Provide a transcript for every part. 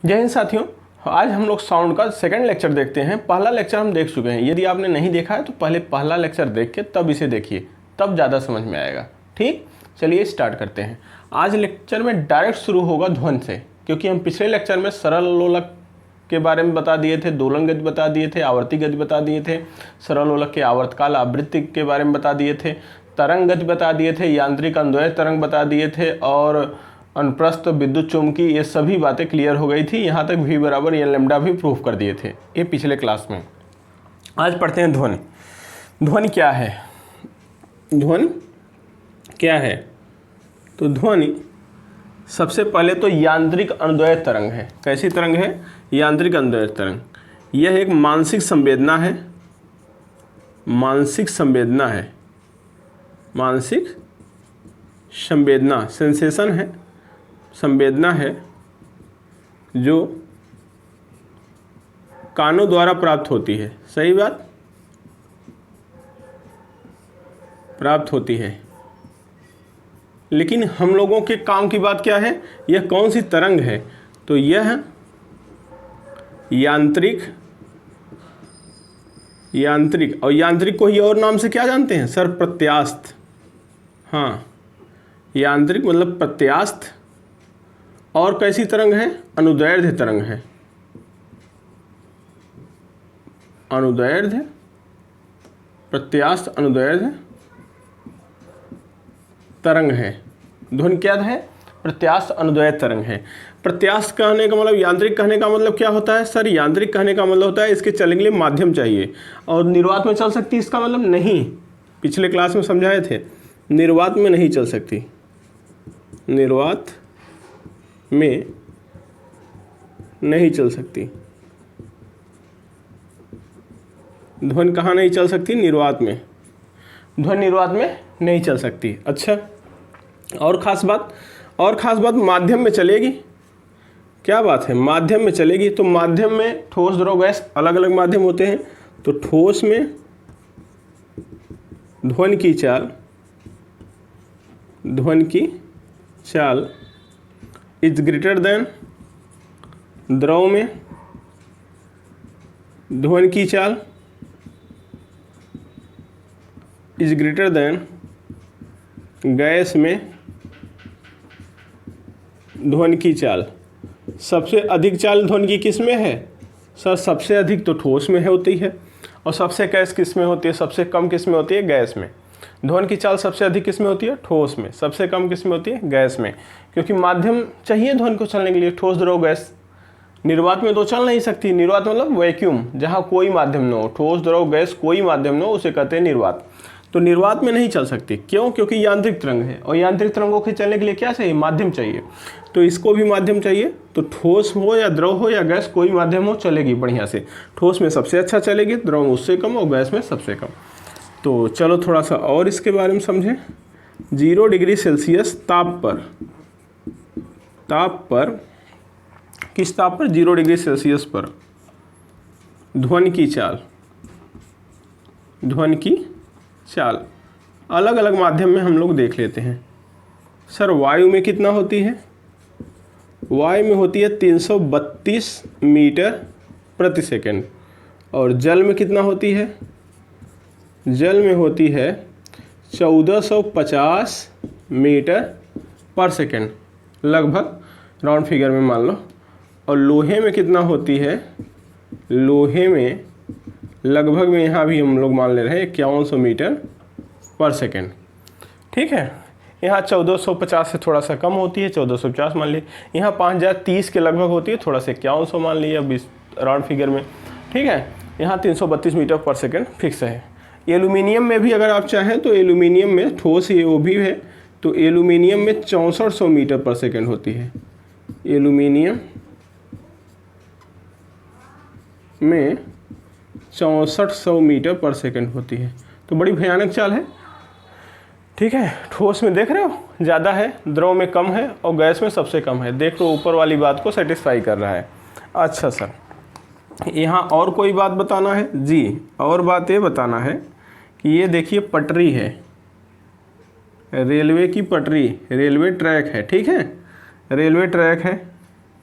जय हिंद साथियों, आज हम लोग साउंड का सेकंड लेक्चर देखते हैं। पहला लेक्चर हम देख चुके हैं। यदि आपने नहीं देखा है तो पहले पहला लेक्चर देख के तब इसे देखिए, तब ज़्यादा समझ में आएगा। ठीक, चलिए स्टार्ट करते हैं। आज लेक्चर में डायरेक्ट शुरू होगा ध्वनि से, क्योंकि हम पिछले लेक्चर में सरल लोलक के बारे में बता दिए थे, दोलन गति बता दिए थे, आवर्ती गति बता दिए थे, सरल लोलक के आवर्तकाल आवृत्ति के बारे में बता दिए थे, तरंग गति बता दिए थे, यांत्रिक अन्वय तरंग बता दिए थे और अनुप्रस्थ विद्युत चुम्बकी, ये सभी बातें क्लियर हो गई थी। यहाँ तक v बराबर एन लैम्डा भी प्रूफ कर दिए थे ये पिछले क्लास में। आज पढ़ते हैं ध्वनि। ध्वनि क्या है? ध्वनि क्या है? तो ध्वनि सबसे पहले तो यांत्रिक अनुदैर्घ्य तरंग है। कैसी तरंग है? यांत्रिक अनुदैर्घ्य तरंग। यह एक मानसिक संवेदना है। मानसिक संवेदना है। मानसिक संवेदना, सेंसेशन है, संवेदना है जो कानों द्वारा प्राप्त होती है। सही बात, प्राप्त होती है। लेकिन हम लोगों के काम की बात क्या है? यह कौन सी तरंग है? तो यह यांत्रिक और यांत्रिक को ही और नाम से क्या जानते हैं सर? प्रत्यास्थ। हाँ, यांत्रिक मतलब प्रत्यास्थ। और कैसी तरंग है? अनुदैर्घ्य तरंग है। अनुदैर्घ्य, प्रत्यास्थ अनुदैर्घ्य तरंग है। ध्वनि क्या है? प्रत्यास्थ अनुदैर्घ्य तरंग है। प्रत्यास्थ कहने का मतलब, यांत्रिक कहने का मतलब क्या होता है सर? यांत्रिक कहने का मतलब होता है इसके चलने के लिए माध्यम चाहिए। और निर्वात में चल सकती है, इसका मतलब नहीं। पिछले क्लास में समझाए थे, निर्वात में नहीं चल सकती। निर्वात में नहीं चल सकती। ध्वनि कहाँ नहीं चल सकती? निर्वात में। ध्वनि निर्वात में नहीं चल सकती। अच्छा, और ख़ास बात, और ख़ास बात, माध्यम में चलेगी। क्या बात है? माध्यम में चलेगी। तो माध्यम में ठोस, द्रव, गैस, अलग अलग माध्यम होते हैं। तो ठोस में ध्वनि की चाल, ध्वनि की चाल इज ग्रेटर देन, द्रव में ध्वनि की चाल इज ग्रेटर देन, गैस में ध्वनि की चाल। सबसे अधिक चाल ध्वनि की किस में है सर? सबसे अधिक तो ठोस में होती है। और सबसे गैस किस में होती है? सबसे कम किस में होती है? गैस में। ध्वनि की चाल सबसे अधिक किस में होती है? ठोस में। सबसे कम किस में होती है? गैस में। क्योंकि माध्यम चाहिए ध्वनि को चलने के लिए, ठोस, द्रव, गैस। निर्वात में तो चल नहीं सकती। निर्वात मतलब वैक्यूम, जहाँ कोई माध्यम न हो। ठोस, द्रव, गैस कोई माध्यम न हो, उसे कहते हैं निर्वात। तो निर्वात में नहीं चल सकती। क्यों? क्योंकि यांत्रिक तरंग है, और यांत्रिक तरंगों के चलने के लिए क्या चाहिए? माध्यम चाहिए। तो इसको भी माध्यम चाहिए। तो ठोस हो या द्रव हो या गैस, कोई माध्यम हो, चलेगी बढ़िया से। ठोस में सबसे अच्छा चलेगी, द्रव में उससे कम और गैस में सबसे कम। तो चलो थोड़ा सा और इसके बारे में समझें। 0 डिग्री सेल्सियस ताप पर, किस ताप पर? 0 डिग्री सेल्सियस पर ध्वनि की चाल, ध्वनि की चाल अलग अलग माध्यम में हम लोग देख लेते हैं। सर वायु में कितना होती है? वायु में होती है 332 मीटर प्रति सेकंड। और जल में कितना होती है? जल में होती है 1450 मीटर पर सेकंड, लगभग राउंड फिगर में मान लो। और लोहे में कितना होती है? लोहे में लगभग में यहाँ भी हम लोग मान ले रहे हैं 5100 मीटर पर सेकंड। ठीक है, यहाँ 1450 से थोड़ा सा कम होती है, 1450 मान ली। यहाँ 5030 के लगभग होती है, थोड़ा सा 5100 मान ली अब इस राउंड फिगर में। ठीक है, यहाँ 332 मीटर पर सेकंड फिक्स है। एल्यूमिनियम में भी अगर आप चाहें तो एल्यूमिनियम में ठोस ये वो भी है, तो एल्यूमिनियम में 6400 मीटर पर सेकंड होती है। एल्यूमिनियम में 6400 मीटर पर सेकंड होती है। तो बड़ी भयानक चाल है। ठीक है, ठोस में देख रहे हो ज़्यादा है, द्रव में कम है और गैस में सबसे कम है। देख लो, ऊपर वाली बात को सेटिस्फाई कर रहा है। अच्छा सर, यहाँ और कोई बात बताना है जी? और बात ये बताना है कि ये देखिए पटरी है, रेलवे की पटरी, रेलवे ट्रैक है। ठीक है, रेलवे ट्रैक है,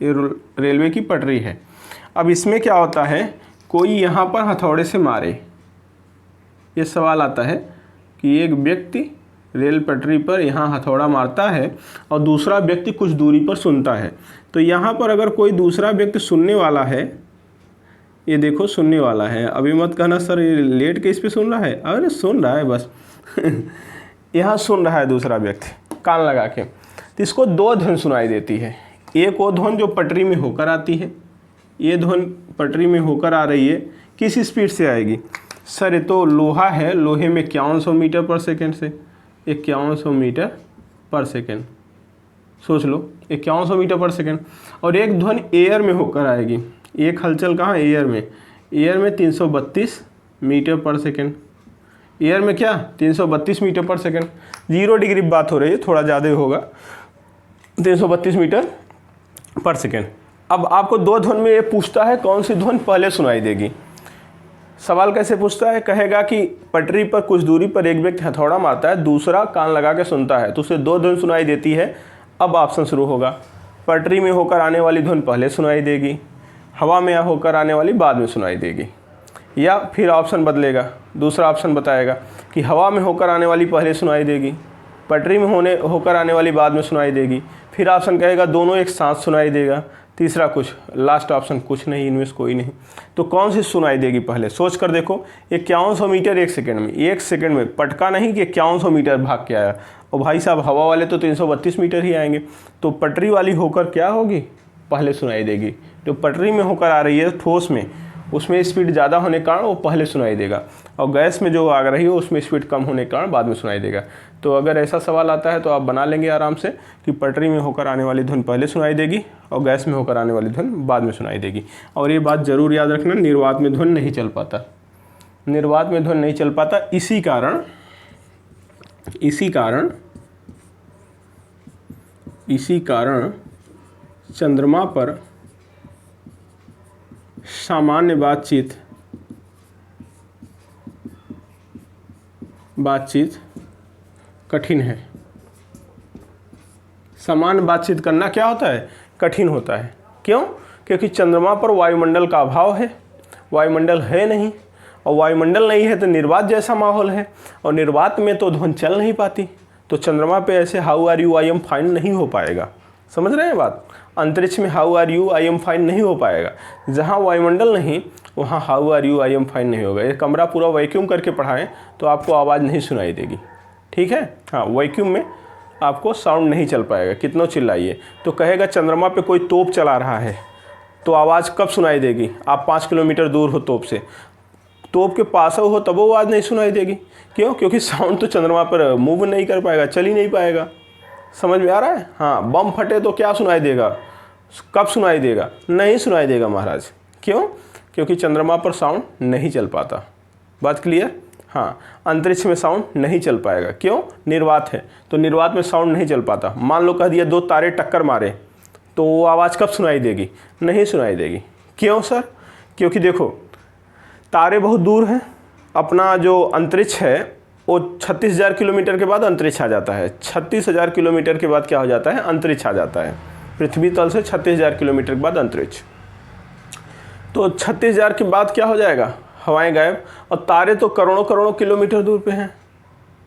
ये रेलवे की पटरी है। अब इसमें क्या होता है, कोई यहाँ पर हथौड़े से मारे, ये सवाल आता है कि एक व्यक्ति रेल पटरी पर यहाँ हथौड़ा मारता है और दूसरा व्यक्ति कुछ दूरी पर सुनता है। तो यहाँ पर अगर कोई दूसरा व्यक्ति सुनने वाला है, ये देखो सुनने वाला है, अभी मत कहना सर ये लेट के इस पे सुन रहा है, अरे सुन रहा है बस यहाँ सुन रहा है दूसरा व्यक्ति कान लगा के, तो इसको दो ध्वनि सुनाई देती है। एक वो ध्वनि जो पटरी में होकर आती है, ये ध्वनि पटरी में होकर आ रही है, किस स्पीड से आएगी सर, ये तो लोहा है, लोहे में 5100 मीटर पर सेकेंड से, 5100 मीटर पर सेकेंड, सोच लो 5100 मीटर पर सेकेंड। और एक ध्वनि एयर में होकर आएगी, एक हलचल कहाँ, एयर में, एयर में 332 मीटर पर सेकेंड, एयर में क्या 332 मीटर पर सेकेंड, 0 डिग्री बात हो रही है, थोड़ा ज़्यादा होगा, 332 मीटर पर सेकेंड। अब आपको दो ध्वनि में ये पूछता है कौन सी ध्वनि पहले सुनाई देगी। सवाल कैसे पूछता है, कहेगा कि पटरी पर कुछ दूरी पर एक व्यक्ति हथौड़ा मारता है, दूसरा कान लगा के सुनता है, तो उसे दो ध्वनि सुनाई देती है। अब ऑप्शन शुरू होगा, पटरी में होकर आने वाली ध्वनि पहले सुनाई देगी, हवा में होकर आने वाली बाद में सुनाई देगी, या फिर ऑप्शन बदलेगा, दूसरा ऑप्शन बताएगा कि हवा में होकर आने वाली पहले सुनाई देगी, पटरी में होकर आने वाली बाद में सुनाई देगी, फिर ऑप्शन कहेगा दोनों एक साथ सुनाई देगा, तीसरा कुछ, लास्ट ऑप्शन कुछ नहीं, इनमें से कोई नहीं। तो कौन सी सुनाई देगी पहले, सोच कर देखो। 5100 मीटर एक सेकंड में, एक सेकंड में पटका नहीं कि 5100 मीटर भाग के आया, और भाई साहब हवा वाले तो 332 मीटर ही आएंगे, तो पटरी वाली होकर क्या होगी, पहले सुनाई देगी। जो पटरी में होकर आ रही है ठोस में, उसमें स्पीड ज़्यादा होने के कारण वो पहले सुनाई देगा, और गैस में जो आ रही है उसमें स्पीड कम होने के कारण बाद में सुनाई देगा। तो अगर ऐसा सवाल आता है तो आप बना लेंगे आराम से कि पटरी में होकर आने वाली ध्वनि पहले सुनाई देगी और गैस में होकर आने वाली ध्वनि बाद में सुनाई देगी। और ये बात ज़रूर याद रखना, निर्वात में ध्वनि नहीं चल पाता, निर्वात में ध्वनि नहीं चल पाता। इसी कारण चंद्रमा पर सामान्य बातचीत कठिन है। सामान्य बातचीत करना क्या होता है, कठिन होता है। क्यों? क्योंकि चंद्रमा पर वायुमंडल का अभाव है, वायुमंडल है नहीं, और वायुमंडल नहीं है तो निर्वात जैसा माहौल है, और निर्वात में तो ध्वनि चल नहीं पाती, तो चंद्रमा पे ऐसे how are you I am fine नहीं हो पाएगा। समझ रहे हैं बात? अंतरिक्ष में how are you I am fine नहीं हो पाएगा। जहाँ वायुमंडल नहीं वहाँ how are you I am fine नहीं होगा। ये कमरा पूरा वैक्यूम करके पढ़ाएं तो आपको आवाज़ नहीं सुनाई देगी, ठीक है। हाँ, वैक्यूम में आपको साउंड नहीं चल पाएगा, कितना चिल्लाइए। तो कहेगा चंद्रमा पे कोई तोप चला रहा है, तो आवाज़ कब सुनाई देगी? आप 5 किलोमीटर दूर हो तोप से, तोप के पास हो तब वो आवाज़ नहीं सुनाई देगी। क्यों? क्योंकि साउंड तो चंद्रमा पर मूव नहीं कर पाएगा, चल ही नहीं पाएगा। समझ में आ रहा है? हाँ, बम फटे तो क्या सुनाई देगा, कब सुनाई देगा? नहीं सुनाई देगा महाराज। क्यों? क्योंकि चंद्रमा पर साउंड नहीं चल पाता। बात क्लियर? हाँ, अंतरिक्ष में साउंड नहीं चल पाएगा। क्यों? निर्वात है, तो निर्वात में साउंड नहीं चल पाता। मान लो कह दिया 2 तारे टक्कर मारे, तो वो आवाज़ कब सुनाई देगी? नहीं सुनाई देगी। क्यों सर? क्योंकि देखो तारे बहुत दूर हैं, अपना जो अंतरिक्ष है वो 36,000 किलोमीटर के बाद अंतरिक्ष आ जाता है। 36,000 किलोमीटर के बाद क्या हो जाता है? अंतरिक्ष आ जाता है। पृथ्वी तल से 36,000 किलोमीटर के बाद अंतरिक्ष। तो 36,000 के बाद क्या हो जाएगा? हवाएं गायब। और तारे तो करोड़ों करोड़ों किलोमीटर दूर पे हैं,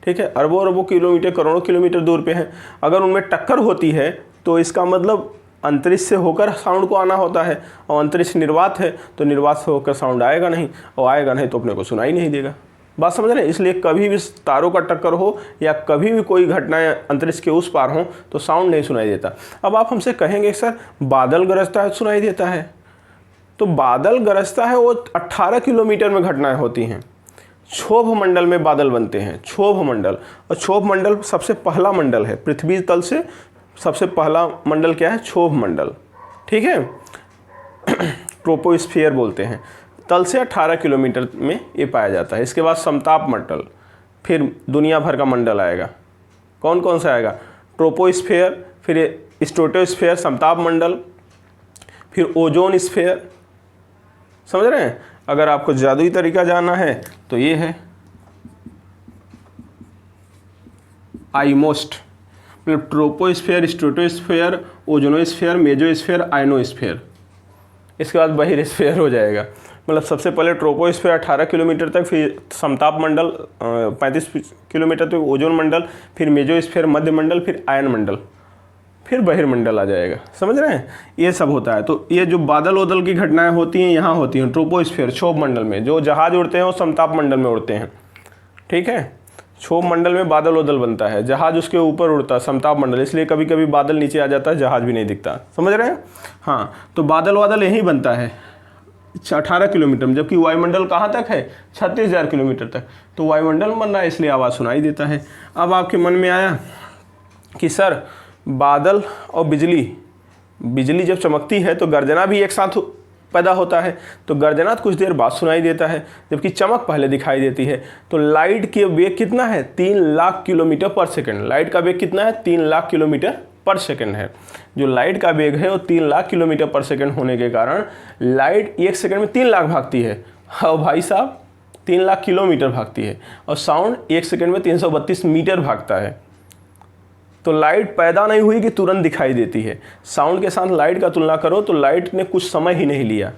ठीक है, अरबों अरबों किलोमीटर, करोड़ों किलोमीटर दूर पे हैं। अगर उनमें टक्कर होती है तो इसका मतलब अंतरिक्ष से होकर साउंड को आना होता है, और अंतरिक्ष निर्वात है तो निर्वात से होकर साउंड आएगा नहीं, और आएगा नहीं तो अपने को सुनाई नहीं देगा। बात समझ रहे हैं? इसलिए कभी भी तारों का टक्कर हो या कभी भी कोई घटनाएं अंतरिक्ष के उस पार हों तो साउंड नहीं सुनाई देता। अब आप हमसे कहेंगे सर बादल गरजता है सुनाई देता है, तो बादल गरजता है वो 18 किलोमीटर में घटनाएं होती हैं। क्षोभ मंडल में बादल बनते हैं, क्षोभ मंडल। और क्षोभ मंडल सबसे पहला मंडल है पृथ्वी तल से, सबसे पहला मंडल क्या है? क्षोभ मंडल, ठीक है, ट्रोपोस्फियर बोलते हैं। तल से 18 किलोमीटर में ये पाया जाता है। इसके बाद समताप मंडल, फिर दुनिया भर का मंडल आएगा। कौन कौन सा आएगा? ट्रोपोस्फियर, फिर स्ट्रेटोस्फियर, समताप मंडल, फिर ओजोन स्फीयर। समझ रहे हैं? अगर आपको जादुई तरीका जानना है तो ये है आईमोस्ट, मतलब troposphere, stratosphere, ozonosphere, mesosphere, ionosphere, इसके बाद बहिर्स्फेयर हो जाएगा। मतलब सबसे पहले ट्रोपोस्फेयर 18 किलोमीटर तक, फिर समताप मंडल 35 किलोमीटर तक, ओजोन मंडल, फिर मेसोस्फेयर मध्य मंडल, फिर आयन मंडल, फिर बहिर्मंडल आ जाएगा। समझ रहे हैं, ये सब होता है। तो ये जो बादल वदल की घटनाएं होती हैं यहाँ होती हैं ट्रोपोस्फेयर, क्षोभ मंडल में। जो जहाज उड़ते हैं वो समताप मंडल में उड़ते हैं, ठीक है। क्षोभ मंडल में बादल वदल बनता है, जहाज उसके ऊपर उड़ता है समताप मंडल, इसलिए कभी कभी बादल नीचे आ जाता है, जहाज भी नहीं दिखता। समझ रहे हैं, हाँ। तो बादल वादल यहीं बनता है 18 किलोमीटर में, जबकि वायुमंडल कहाँ तक है 36,000 किलोमीटर तक। तो वायुमंडल बन रहा है, इसलिए आवाज़ सुनाई देता है। अब आपके मन में आया कि सर बादल और बिजली जब चमकती है तो गर्जना भी एक साथ पैदा होता है, तो गर्जना कुछ देर बाद सुनाई देता है, जबकि चमक पहले दिखाई देती है। तो लाइट के वेग कितना है 3 लाख किलोमीटर पर सेकंड। लाइट का वेग कितना है 3 लाख किलोमीटर पर सेकंड है। जो लाइट का वेग है वो 3 लाख किलोमीटर पर सेकंड होने के कारण लाइट 1 सेकंड में 3 लाख भागती है, और भाई साहब 3 लाख किलोमीटर भागती है, और साउंड 1 सेकंड में 332 मीटर भागता है। तो लाइट पैदा नहीं हुई कि तुरंत दिखाई देती है। साउंड के साथ लाइट का तुलना करो तो लाइट ने कुछ समय ही नहीं लिया।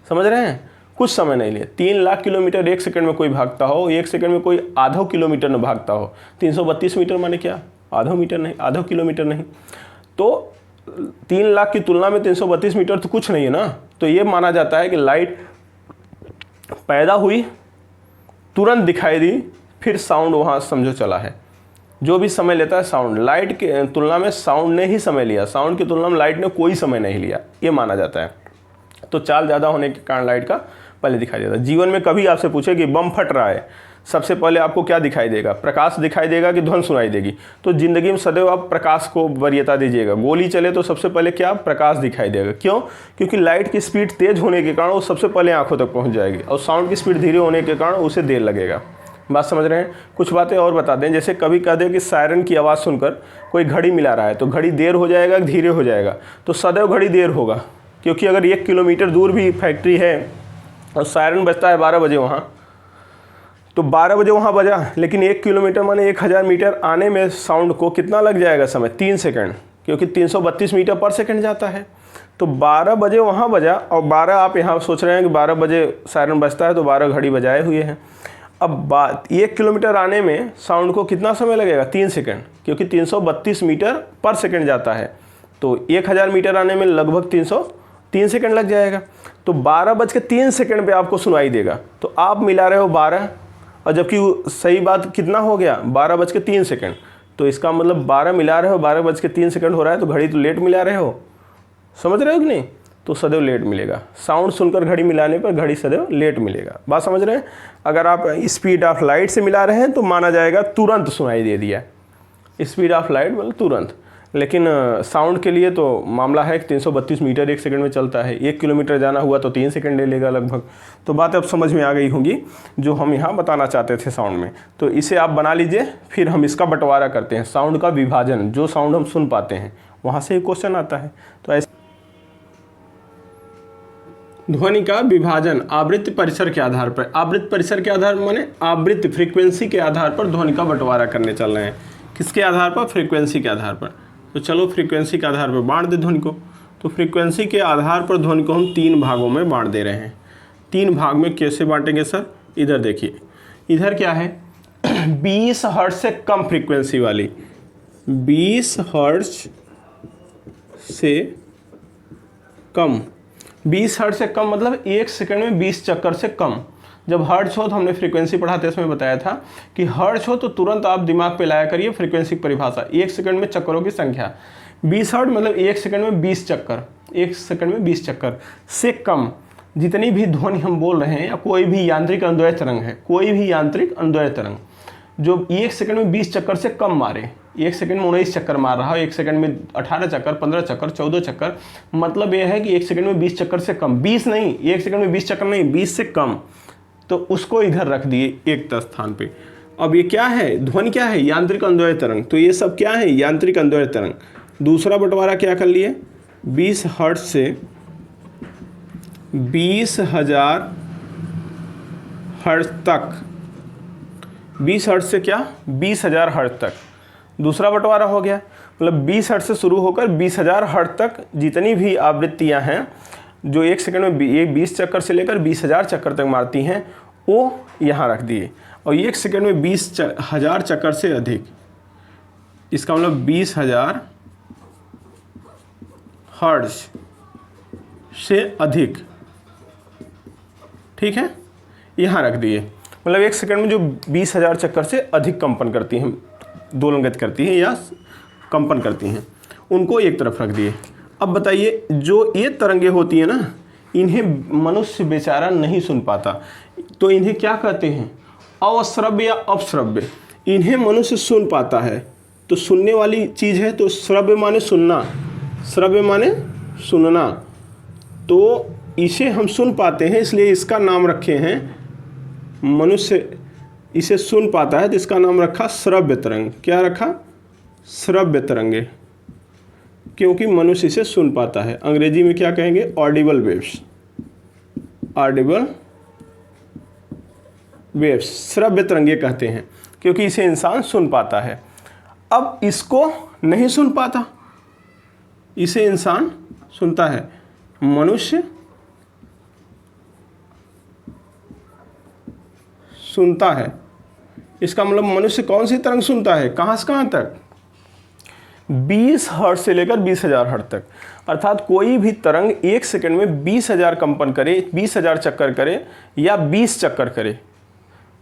समझ रहे हैं, कुछ समय नहीं लिया। 3 लाख किलोमीटर 1 सेकंड में कोई भागता हो, 1 सेकंड में कोई आधा किलोमीटर में भागता हो। 332 मीटर माने क्या, आधा मीटर नहीं, आधा किलोमीटर नहीं। तो 3 लाख की तुलना में 332 मीटर तो कुछ नहीं है ना। तो ये माना जाता है कि लाइट पैदा हुई, तुरंत दिखाई दी, फिर साउंड वहाँ समझो चला है। जो भी समय लेता है साउंड, लाइट की तुलना में साउंड ने ही समय लिया, साउंड की तुलना में लाइट ने कोई समय नहीं लिया, ये माना जाता है। तो चाल ज़्यादा होने के कारण लाइट का पहले दिखाई देता है। जीवन में कभी आपसे पूछे कि बम फट रहा है, सबसे पहले आपको क्या दिखाई देगा, प्रकाश दिखाई देगा कि ध्वनि सुनाई देगी। तो जिंदगी में सदैव आप प्रकाश को वरीयता दीजिएगा। गोली चले तो सबसे पहले क्या, प्रकाश दिखाई देगा। क्यों, क्योंकि लाइट की स्पीड तेज होने के कारण वो सबसे पहले आंखों तक पहुंच जाएगी, और साउंड की स्पीड धीरे होने के कारण उसे देर लगेगा। बात समझ रहे हैं। कुछ बातें और बता दें, जैसे कभी कह दें कि सायरन की आवाज़ सुनकर कोई घड़ी मिला रहा है, तो घड़ी देर हो जाएगा कि धीरे हो जाएगा, तो सदैव घड़ी देर होगा। क्योंकि अगर 1 किलोमीटर दूर भी फैक्ट्री है और सायरन बजता है 12 बजे वहाँ, तो 12 बजे वहाँ बजा, लेकिन 1 किलोमीटर माने 1000 मीटर आने में साउंड को कितना लग जाएगा समय, 3 सेकंड, क्योंकि 332 मीटर पर सेकंड जाता है। तो 12 बजे वहाँ बजा, और 12 आप यहाँ सोच रहे हैं कि 12 बजे सायरन बजता है तो 12 घड़ी बजाए हुए हैं। अब 1 किलोमीटर आने में साउंड को कितना समय लगेगा, 3 सेकंड, क्योंकि 332 मीटर पर सेकंड जाता है। तो 1000 मीटर आने में लगभग 303 सेकंड लग जाएगा। तो 12:03 पे आपको सुनाई देगा। तो आप मिला रहे हो 12, और जबकि सही बात कितना हो गया 12:03। तो इसका मतलब 12 मिला रहे हो, 12:03 हो रहा है, तो घड़ी तो लेट मिला रहे हो। समझ रहे हो कि नहीं, तो सदैव लेट मिलेगा। साउंड सुनकर घड़ी मिलाने पर घड़ी सदैव लेट मिलेगा। बात समझ रहे हैं। अगर आप स्पीड ऑफ लाइट से मिला रहे हैं तो माना जाएगा तुरंत सुनाई दे दिया, स्पीड ऑफ लाइट मतलब तुरंत। लेकिन साउंड के लिए तो मामला है कि 332 मीटर 1 सेकंड में चलता है। 1 किलोमीटर जाना हुआ तो 3 सेकंड ले लेगा लगभग। तो बात अब समझ में आ गई होंगी जो हम यहाँ बताना चाहते थे साउंड में। तो इसे आप बना लीजिए, फिर हम इसका बंटवारा करते हैं। साउंड का विभाजन, जो साउंड हम सुन पाते हैं वहाँ से एक क्वेश्चन आता है। तो ऐसे ध्वनि का विभाजन आवृत्ति परिसर के आधार पर, आवृत्ति परिसर के आधार माने आवृत्ति फ्रीक्वेंसी के आधार पर ध्वनि का बंटवारा करने चल रहे हैं। किसके आधार पर, फ्रीक्वेंसी के आधार पर। तो चलो फ्रीक्वेंसी के आधार पर बांट दे ध्वनि को। तो फ्रीक्वेंसी के आधार पर ध्वनि को हम 3 भागों में बांट दे रहे हैं। 3 भाग में कैसे बांटेंगे सर, इधर देखिए, इधर क्या है 20 हर्ट्ज से कम फ्रीक्वेंसी वाली, 20 हर्ट्ज से कम, 20 हर्ट्ज से कम मतलब 1 सेकंड में 20 चक्कर से कम। जब हर्ट्ज हो तो हमने फ्रीक्वेंसी पढ़ाते इसमें बताया था कि हर्ट्ज हो तो तुरंत आप दिमाग पे लाया करिए फ्रीक्वेंसी की परिभाषा, 1 सेकंड में चक्करों की संख्या। 20 हर्ट्ज मतलब 1 सेकंड में 20 चक्कर, 1 सेकंड में 20 चक्कर से कम जितनी भी ध्वनि हम बोल रहे हैं, या कोई भी यांत्रिक अनुदैर्ध्य तरंग है, कोई भी यांत्रिक अनुदैर्ध्य तरंग जो 1 सेकंड में 20 चक्कर से कम मारे, 1 सेकंड में 19 चक्कर मार रहा हो, 1 सेकंड में 18 चक्कर, 15 चक्कर, 14 चक्कर, मतलब यह है कि 1 सेकंड में 20 चक्कर से कम, 20 नहीं, 1 सेकंड में 20 चक्कर नहीं, 20 से कम। तो उसको इधर रख दिए एक स्थान पे। अब ये क्या है, ध्वनि क्या है, यांत्रिक अनुदैर्ध्य तरंग। तो ये सब क्या है, यांत्रिक अनुदैर्ध्य तरंग। दूसरा बंटवारा क्या कर लिए, 20 हर्ट्ज से 20,000 हर्ट्ज तक, 20 हर्ट्ज से क्या 20,000 हर्ट्ज तक दूसरा बंटवारा हो गया। मतलब 20 हर्ट्ज से शुरू होकर 20,000 हर्ट्ज तक जितनी भी आवृत्तियां हैं जो एक सेकंड में 20 चक्कर से लेकर 20,000 चक्कर तक मारती हैं वो यहाँ रख दिए। और एक सेकंड में 20,000 चक्कर से अधिक, इसका मतलब 20,000 हर्ट्ज से अधिक, ठीक है, यहाँ रख दिए। मतलब एक सेकंड में जो 20,000 चक्कर से अधिक कंपन करती हैं, दोलन गति करती हैं या कंपन करती हैं, उनको एक तरफ रख दिए। अब बताइए जो ये तरंगे होती हैं ना, इन्हें मनुष्य बेचारा नहीं सुन पाता, तो इन्हें क्या कहते हैं? अश्रव्य या अपश्रव्य। इन्हें मनुष्य सुन पाता है, तो सुनने वाली चीज़ है, तो श्रव्य माने सुनना, श्रव्य माने सुनना, तो इसे हम सुन पाते हैं, इसलिए इसका नाम रखे हैं, मनुष्य इसे सुन पाता है तो इसका नाम रखा श्रव्य तरंग। क्या रखा? श्रव्य तरंगे, क्योंकि मनुष्य इसे सुन पाता है। अंग्रेजी में क्या कहेंगे? ऑडिबल वेव्स, ऑडिबल वेव्स, श्रव्य तरंगे कहते हैं, क्योंकि इसे इंसान सुन पाता है। अब इसको नहीं सुन पाता, इसे इंसान सुनता है, मनुष्य सुनता है। इसका मतलब मनुष्य कौन सी तरंग सुनता है? कहाँ से कहाँ तक? 20 हर्ट्ज से लेकर 20,000 हर्ट्ज तक। अर्थात कोई भी तरंग एक सेकंड में 20,000 कंपन करे, 20,000 चक्कर करे या 20 चक्कर करे,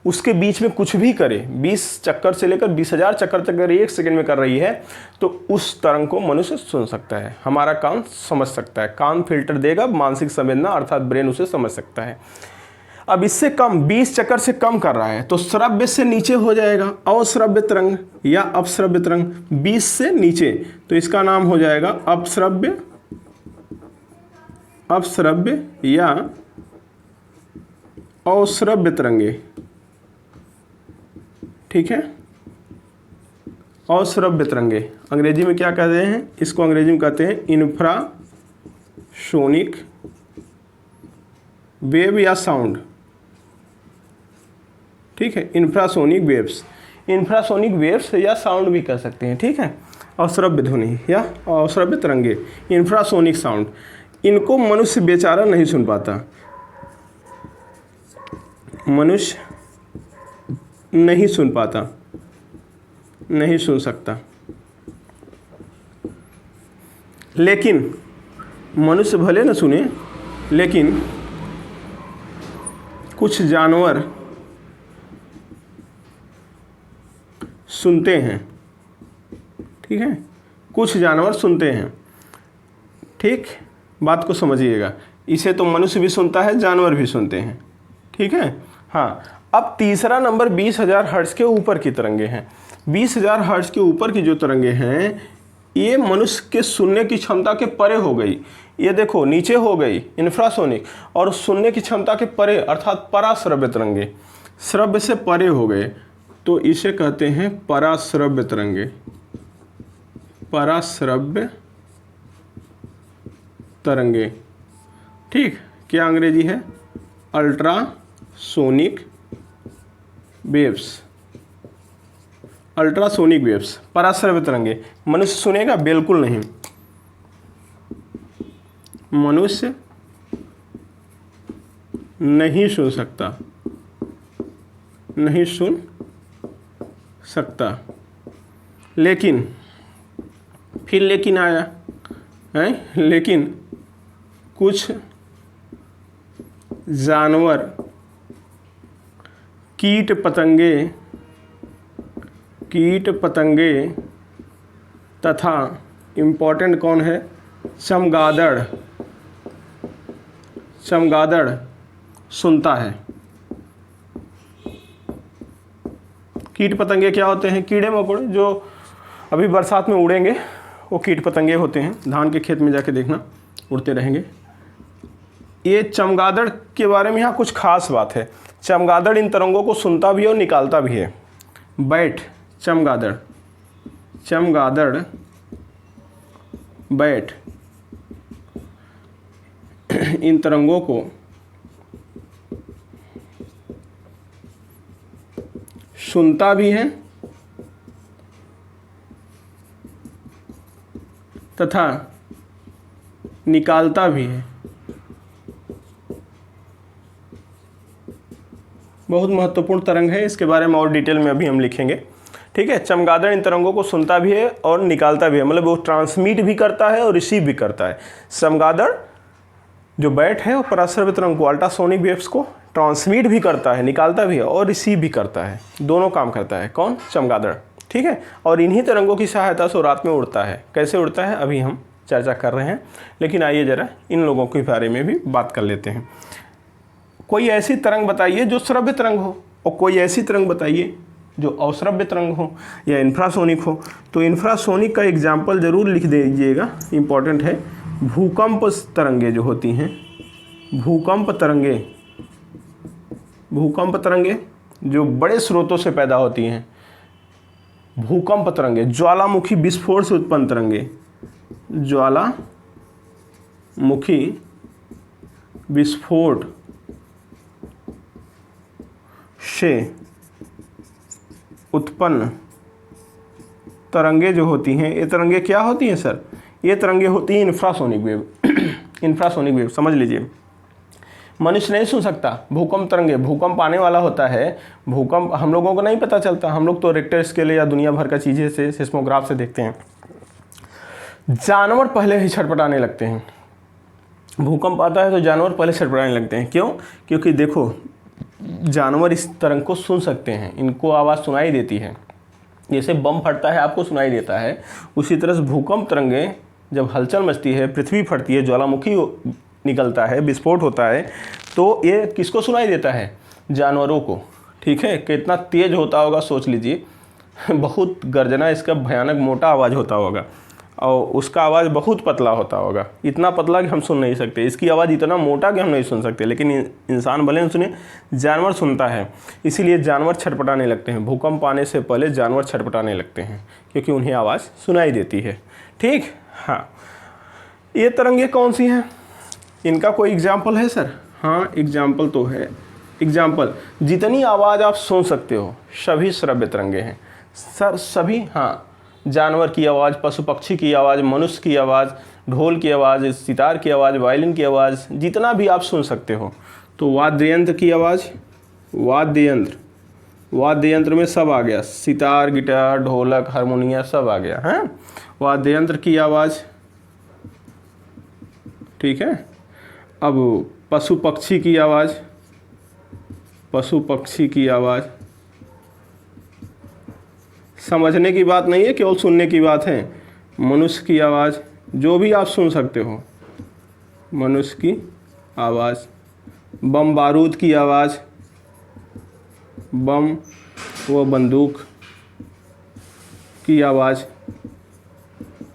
उसके बीच में कुछ भी करे, 20 चक्कर से लेकर 20,000 चक्कर तक अगर एक सेकंड में कर रही है, तो उस तरंग को मनुष्य सुन सकता है, हमारा कान समझ सकता है। कान फिल्टर देगा मानसिक संवेदना, अर्थात ब्रेन उसे समझ सकता है। अब इससे कम, 20 चक्कर से कम कर रहा है, तो श्रव्य से नीचे हो जाएगा अश्रव्य तरंग या अपश्रव्य तरंग। 20 से नीचे, तो इसका नाम हो जाएगा अपश्रव्य, अपश्रव्य या अश्रव्य तरंगे, ठीक है, अश्रव्य तरंगे। अंग्रेजी में क्या कहते हैं इसको? अंग्रेजी में कहते हैं इंफ्रासोनिक वेव या साउंड, ठीक है, इंफ्रासोनिक वेव्स, इंफ्रासोनिक वेव्स या साउंड भी कह सकते हैं, ठीक है, अश्रव्य ध्वनि या अश्रव्य तरंगे, इंफ्रासोनिक साउंड। इनको मनुष्य बेचारा नहीं सुन पाता, मनुष्य नहीं सुन पाता, नहीं सुन सकता। लेकिन मनुष्य भले न सुने, लेकिन कुछ जानवर सुनते हैं, ठीक है, कुछ जानवर सुनते हैं, ठीक, बात को समझिएगा। इसे तो मनुष्य भी सुनता है, जानवर भी सुनते हैं, ठीक है। हाँ, अब तीसरा नंबर 20,000 हर्ट्ज के ऊपर की तरंगे हैं। 20,000 हर्ट्ज के ऊपर की जो तरंगे हैं, ये मनुष्य के सुनने की क्षमता के परे हो गई। ये देखो नीचे हो गई इंफ्रासोनिक, और सुनने की क्षमता के परे अर्थात पराश्रव्य तरंगे, श्रव्य से परे हो गए, तो इसे कहते हैं पराश्रव्य तरंगे, पराश्रव्य तरंगे, ठीक। क्या अंग्रेजी है? अल्ट्रासोनिक वेव्स, अल्ट्रासोनिक वेव्स, पराश्रव्य तरंगे। मनुष्य सुनेगा? बिल्कुल नहीं, मनुष्य नहीं सुन सकता, नहीं सुन सकता। लेकिन फिर लेकिन आया है, लेकिन कुछ जानवर, कीट पतंगे, कीट पतंगे तथा इम्पोर्टेंट कौन है? चमगादड़, चमगादड़ सुनता है। कीट पतंगे क्या होते हैं? कीड़े मकोड़े जो अभी बरसात में उड़ेंगे, वो कीट पतंगे होते हैं। धान के खेत में जाके देखना, उड़ते रहेंगे। ये चमगादड़ के बारे में यहाँ कुछ खास बात है। चमगादड़ इन तरंगों को सुनता भी है और निकालता भी है। बैट, चमगादड़, चमगादड़ बैट इन तरंगों को सुनता भी है तथा निकालता भी है। बहुत महत्वपूर्ण तरंग है, इसके बारे में और डिटेल में अभी हम लिखेंगे। ठीक है, चमगादड़ इन तरंगों को सुनता भी है और निकालता भी है, मतलब वो ट्रांसमिट भी करता है और रिसीव भी करता है। चमगादड़ जो बैट है वो पराश्रव्य तरंग को, अल्ट्रासोनिक वेव्स को ट्रांसमिट भी करता है, निकालता भी है और रिसीव भी करता है, दोनों काम करता है। कौन? चमगादड़। ठीक है, और इन्हीं तरंगों की सहायता से रात में उड़ता है। कैसे उड़ता है अभी हम चर्चा कर रहे हैं, लेकिन आइए ज़रा इन लोगों के बारे में भी बात कर लेते हैं। कोई ऐसी तरंग बताइए जो श्रव्य तरंग हो, और कोई ऐसी तरंग बताइए जो अश्रव्य तरंग हो या इंफ्रासोनिक हो। तो इंफ्रासोनिक का एग्जाम्पल ज़रूर लिख दीजिएगा, इम्पॉर्टेंट है। भूकंप तरंगे जो होती हैं, भूकंप तरंगे जो बड़े स्रोतों से पैदा होती हैं, भूकंप तरंगे, ज्वालामुखी विस्फोट से उत्पन्न तरंगे, ज्वालामुखी विस्फोट से उत्पन्न तरंगे जो होती हैं, ये तरंगे क्या होती हैं सर? ये तरंगे होती हैं इंफ्रासोनिक वेव। इंफ्रासोनिक वेव समझ लीजिए, मनुष्य नहीं सुन सकता भूकंप तरंगे। भूकंप आने वाला होता है, भूकंप हम लोगों को नहीं पता चलता, हम लोग तो रिक्टर स्केल या दुनिया भर का चीज़ें से, सिस्मोग्राफ से देखते हैं। जानवर पहले ही छटपटाने लगते हैं, भूकंप आता है तो जानवर पहले छटपटाने लगते हैं। क्यों? क्योंकि देखो जानवर इस तरंग को सुन सकते हैं, इनको आवाज़ सुनाई देती है। जैसे बम फटता है आपको सुनाई देता है, उसी तरह से भूकंप तरंगे जब हलचल मचती है, पृथ्वी फटती है, ज्वालामुखी निकलता है, विस्फोट होता है, तो ये किसको सुनाई देता है? जानवरों को। ठीक है, कितना तेज होता होगा सोच लीजिए। बहुत गर्जना, इसका भयानक मोटा आवाज़ होता होगा और उसका आवाज़ बहुत पतला होता होगा, इतना पतला कि हम सुन नहीं सकते। इसकी आवाज़ इतना मोटा कि हम नहीं सुन सकते, लेकिन इंसान भले न सुने, जानवर सुनता है। इसीलिए जानवर छटपटाने लगते हैं, भूकंप आने से पहले जानवर छटपटाने लगते हैं क्योंकि उन्हें आवाज़ सुनाई देती है। ठीक, हाँ। ये तरंगे कौन सी हैं? इनका कोई एग्जाम्पल है सर? हाँ, एग्जाम्पल तो है। एग्जाम्पल, जितनी आवाज़ आप सुन सकते हो सभी श्रव्य तरंगे हैं सर, सभी। हाँ, जानवर की आवाज़, पशु पक्षी की आवाज़, मनुष्य की आवाज़, ढोल की आवाज़, सितार की आवाज़, वायलिन की आवाज़, जितना भी आप सुन सकते हो। तो वाद्य यंत्र की आवाज़, वाद्य यंत्र में सब आ गया, सितार, गिटार, ढोलक, हारमोनिया सब आ गया है। वाद्य यंत्र की आवाज़, ठीक है। अब पशु पक्षी की आवाज़, समझने की बात नहीं है, केवल सुनने की बात है। मनुष्य की आवाज़, जो भी आप सुन सकते हो, मनुष्य की आवाज़। बम बारूद की आवाज़, बम व बंदूक की आवाज़।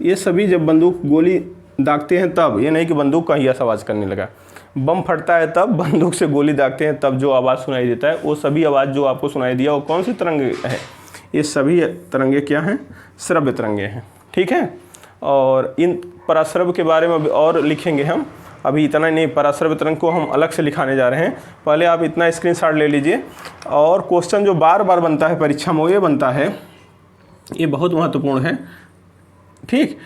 ये सभी जब बंदूक गोली दागते हैं तब, ये नहीं कि बंदूक का ही आवाज़ करने लगा, बम फटता है तब, बंदूक से गोली दागते हैं तब जो आवाज़ सुनाई देता है, वो सभी आवाज़ जो आपको सुनाई दिया वो कौन सी तरंग है? ये सभी तरंगे क्या हैं? श्रव्य तरंगे हैं। ठीक है, और इन पराश्रव्य के बारे में और लिखेंगे हम, अभी इतना नहीं। पराश्रव्य तरंग को हम अलग से लिखाने जा रहे हैं। पहले आप इतना स्क्रीनशॉट ले लीजिए। और क्वेश्चन जो बार बार बनता है परीक्षा में, ये बनता है, ये बहुत महत्वपूर्ण है। ठीक,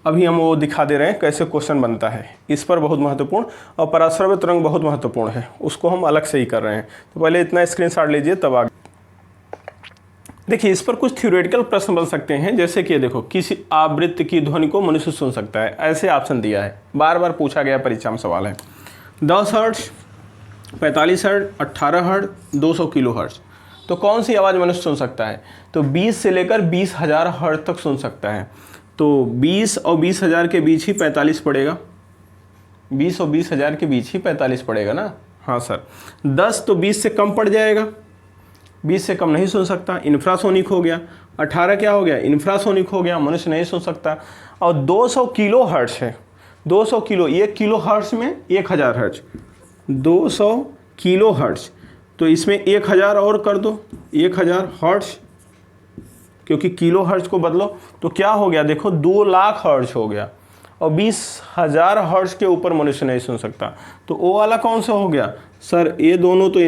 अभी हम वो दिखा दे रहे हैं कैसे क्वेश्चन बनता है, इस पर बहुत महत्वपूर्ण। और पराश्रव्य तरंग बहुत महत्वपूर्ण है, उसको हम अलग से ही कर रहे हैं। तो पहले इतना स्क्रीनशॉट लीजिए, तब आगे देखिए। इस पर कुछ थ्योरेटिकल प्रश्न बन सकते हैं, जैसे कि देखो, किसी आवृत्ति की ध्वनि को मनुष्य सुन सकता है, ऐसे ऑप्शन दिया है, बार बार पूछा गया परीक्षा में सवाल है। 10 hertz, 45 hertz, 18 hertz, 200 kilo hertz. तो कौन सी आवाज़ मनुष्य सुन सकता है? तो 20 से लेकर 20,000 हर्ट्ज तक सुन सकता है। तो 20 और 20,000 के बीच ही 45 पड़ेगा, 20 और 20,000 के बीच ही 45 पड़ेगा ना? हाँ सर। 10 तो 20 से कम पड़ जाएगा, 20 से कम नहीं सुन सकता, इंफ्रासोनिक हो गया। 18 क्या हो गया? इंफ्रासोनिक हो गया, मनुष्य नहीं सुन सकता। और 200 किलो हर्ट्ज है, 200 किलो, 1 किलो हर्ट्ज में 1000 हर्ट्ज, 200 किलो हर्ट्ज। तो इसमें 1000 और कर दो, 1000 हर्ट्ज, क्योंकि किलो हर्ट्ज को बदलो तो क्या हो गया? देखो 2 लाख हर्ट्ज हो गया। और 20,000 हर्ट्ज के ऊपर मनुष्य नहीं सुन सकता। तो वो वाला कौन सा हो गया सर? ये दोनों तो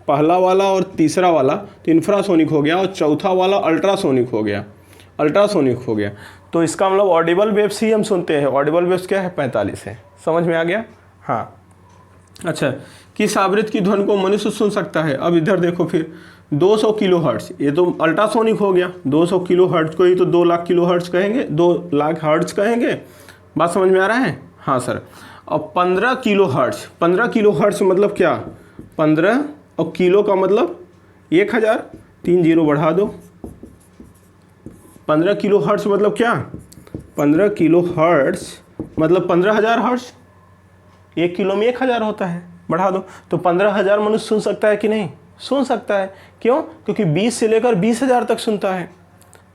पहला वाला और तीसरा वाला तो इंफ्रासोनिक हो गया, और चौथा वाला अल्ट्रासोनिक हो गया। अल्ट्रासोनिक हो गया। तो इसका मतलब ऑडिबल वेव्स ही हम सुनते हैं। ऑडिबल वेव्स क्या है? 45 है। समझ में आ गया? हाँ। अच्छा, किस आवृत्ति की ध्वनि को मनुष्य सुन सकता है? अब इधर देखो फिर 200 किलो हर्ट्ज, ये तो अल्ट्रासोनिक हो गया। 200 किलो हर्ट्ज को ही तो 2 लाख किलो हर्ट्ज कहेंगे, 2 लाख हर्ट्ज कहेंगे। बात समझ में आ रहा है? हाँ सर। अब 15 किलो हर्ट्ज, 15 किलो हर्ट्ज मतलब क्या? 15 और किलो का मतलब 1000, 3 जीरो बढ़ा दो। 15 किलो हर्ट्ज मतलब क्या? 15 किलो हर्ट्ज मतलब 15,000 हर्ट्ज। 1 किलो में 1000 होता है, बढ़ा दो। तो 15,000 मनुष्य सुन सकता है कि नहीं? सुन सकता है। क्यों? क्योंकि 20 से लेकर 20,000 तक सुनता है।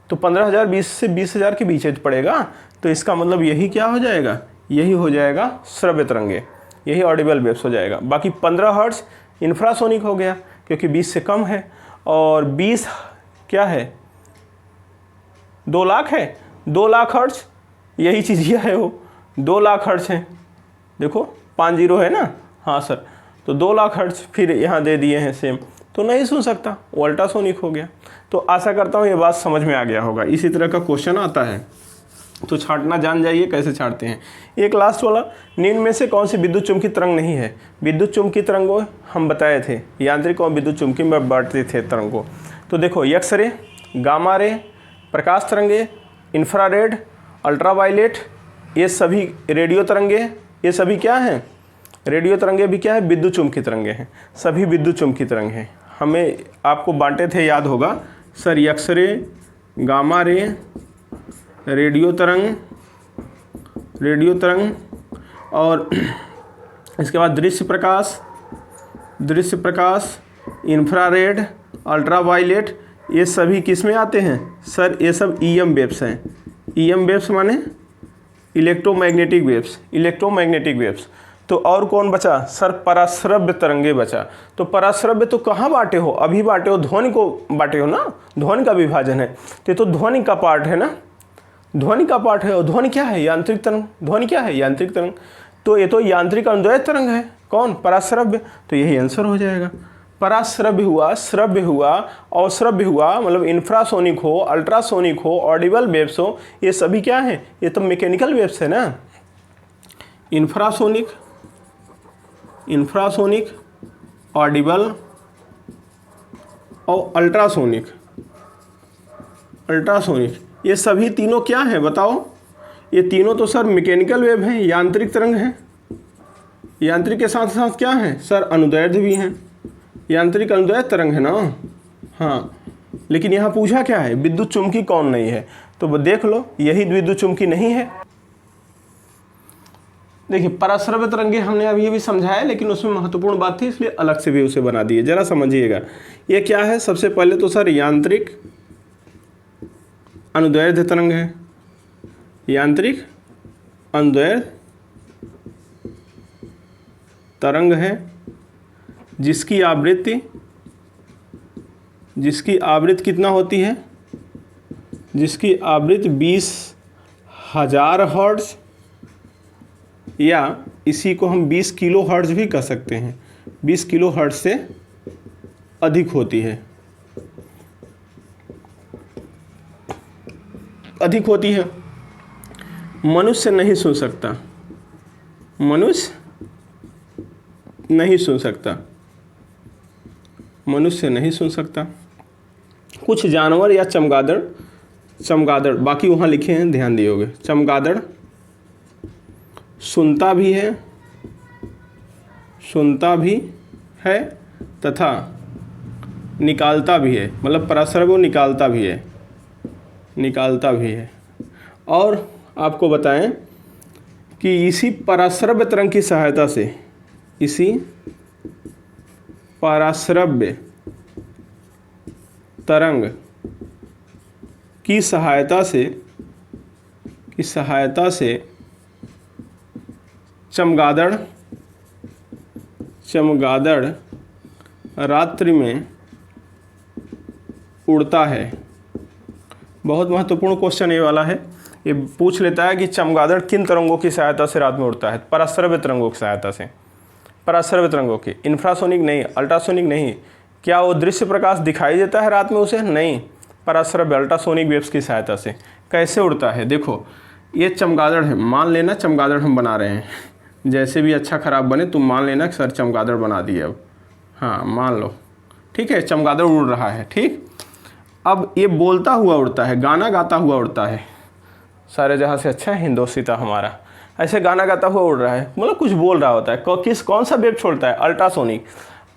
तो 15,000 20 से 20,000 के बीच पड़ेगा। तो इसका मतलब यही क्या हो जाएगा? यही हो जाएगा श्रव्य तरंगे, यही ऑडिबल वेव्स हो जाएगा। बाकी 15 हर्ट्ज इंफ्रासोनिक हो गया क्योंकि 20 से कम है। और 20 क्या है? 2 लाख है। 2 लाख हर्ट्ज यही चीज़ यह है, वो 2 लाख हर्ट्ज है। देखो 5 जीरो है ना? हाँ सर। तो 2 लाख हर्ट्ज फिर यहाँ दे दिए हैं सेम, तो नहीं सुन सकता, वो अल्ट्रासोनिक हो गया। तो आशा करता हूँ ये बात समझ में आ गया होगा। इसी तरह का क्वेश्चन आता है तो छांटना जान जाइए कैसे छांटते हैं। एक लास्ट वाला, निम्न में से कौन सी विद्युत चुम्बकीय तरंग नहीं है? विद्युत चुम्बकीय तरंगों हम बताए थे, यांत्रिक और विद्युत चुम्बकीय में बांटते थे तरंगों। तो देखो एक्स रे, गामा रे, प्रकाश तरंगे, इंफ्रारेड, अल्ट्रावायलेट, ये सभी रेडियो तरंगे, ये सभी क्या हैं? रेडियो तरंगे भी क्या है? विद्युत चुम्बकीय तरंगे हैं। सभी विद्युत चुम्बकीय तरंग हैं। हमें आपको बांटे थे, याद होगा sir, X ray, gamma ray, radio तरंग और इसके बाद दृश्य प्रकाश, इंफ्रारेड, अल्ट्रावायलेट, ये सभी किस में आते हैं? सर ये सब ईएम वेव्स हैं। ईएम वेव्स माने इलेक्ट्रोमैग्नेटिक वेव्स। तो और कौन बचा? सर पराश्रव्य तरंगे बचा। तो पराश्रव्य तो कहाँ बांटे हो? अभी बांटे हो, ध्वनि को बांटे हो ना, ध्वनि का विभाजन है। तो ध्वनि का पार्ट है ना, ध्वनि का पार्ट है। और ध्वनि क्या है? यांत्रिक तरंग। ध्वनि क्या है? यांत्रिक तरंग। तो ये तो यांत्रिक अनुदैर्ध्य तरंग है। कौन? पराश्रव्य। तो यही आंसर हो जाएगा। पराश्रव्य हुआ, श्रव्य हुआ, अश्रव्य हुआ, मतलब इंफ्रासोनिक हो, अल्ट्रासोनिक हो, ऑडिबल वेव्स हो, ये सभी क्या है? ये तो मैकेनिकल वेव्स है ना। इंफ्रासोनिक, ऑडिबल और अल्ट्रासोनिक, ये सभी तीनों क्या हैं बताओ? ये तीनों तो सर मैकेनिकल वेव हैं, यांत्रिक तरंग हैं। यांत्रिक के साथ साथ क्या हैं? सर अनुदैर्ध्य भी हैं। यांत्रिक अनुदैर्ध्य तरंग है ना। हाँ, लेकिन यहाँ पूछा क्या है? विद्युत चुम्बकीय कौन नहीं है? तो देख लो, यही विद्युत चुम्बकीय नहीं है। देखिए पराश्रव्य तरंगे हमने अभी भी समझाया, लेकिन उसमें महत्वपूर्ण बात थी इसलिए अलग से भी उसे बना दिए। जरा समझिएगा ये क्या है। सबसे पहले तो सर यांत्रिक अनुदैर्ध्य तरंग है, यांत्रिक अनुदैर्ध्य तरंग है जिसकी आवृत्ति कितना होती है? जिसकी आवृत्ति 20,000 हर्ट्ज, या इसी को हम 20 किलो हर्ट्ज भी कह सकते हैं। 20 किलो हर्ट्ज से अधिक होती है, मनुष्य नहीं सुन सकता, मनुष्य नहीं सुन सकता। कुछ जानवर या चमगादड़, बाकी वहाँ लिखे हैं, ध्यान दिए होगे। चमगादड़ सुनता भी है तथा निकालता भी है, मतलब पराश्रव्य निकालता भी है। और आपको बताएं कि इसी पराश्रव्य तरंग की सहायता से, इसी पराश्रव्य तरंग की सहायता से चमगादड़ रात्रि में उड़ता है। बहुत महत्वपूर्ण क्वेश्चन ये वाला है। ये पूछ लेता है कि चमगादड़ किन तरंगों की सहायता से रात में उड़ता है? पराश्रव्य तरंगों की सहायता से। पराश्रव्य तरंगों की, इंफ्रासोनिक नहीं, अल्ट्रासोनिक नहीं। क्या वो दृश्य प्रकाश दिखाई देता है रात में उसे? नहीं। पराश्रव्य अल्ट्रासोनिक वेव्स की सहायता से। कैसे उड़ता है, देखो ये चमगादड़ है, मान लेना चमगादड़ हम बना रहे हैं, जैसे भी अच्छा ख़राब बने तुम मान लेना कि सर चमगादड़ बना दिए अब, हाँ मान लो, ठीक है, चमगादड़ उड़ रहा है, ठीक। अब ये बोलता हुआ उड़ता है, गाना गाता हुआ उड़ता है, सारे जहाँ से अच्छा है हिंदोस्तान हमारा, ऐसे गाना गाता हुआ उड़ रहा है, मतलब कुछ बोल रहा होता है। कौन सा वेव छोड़ता है, अल्ट्रासोनिक।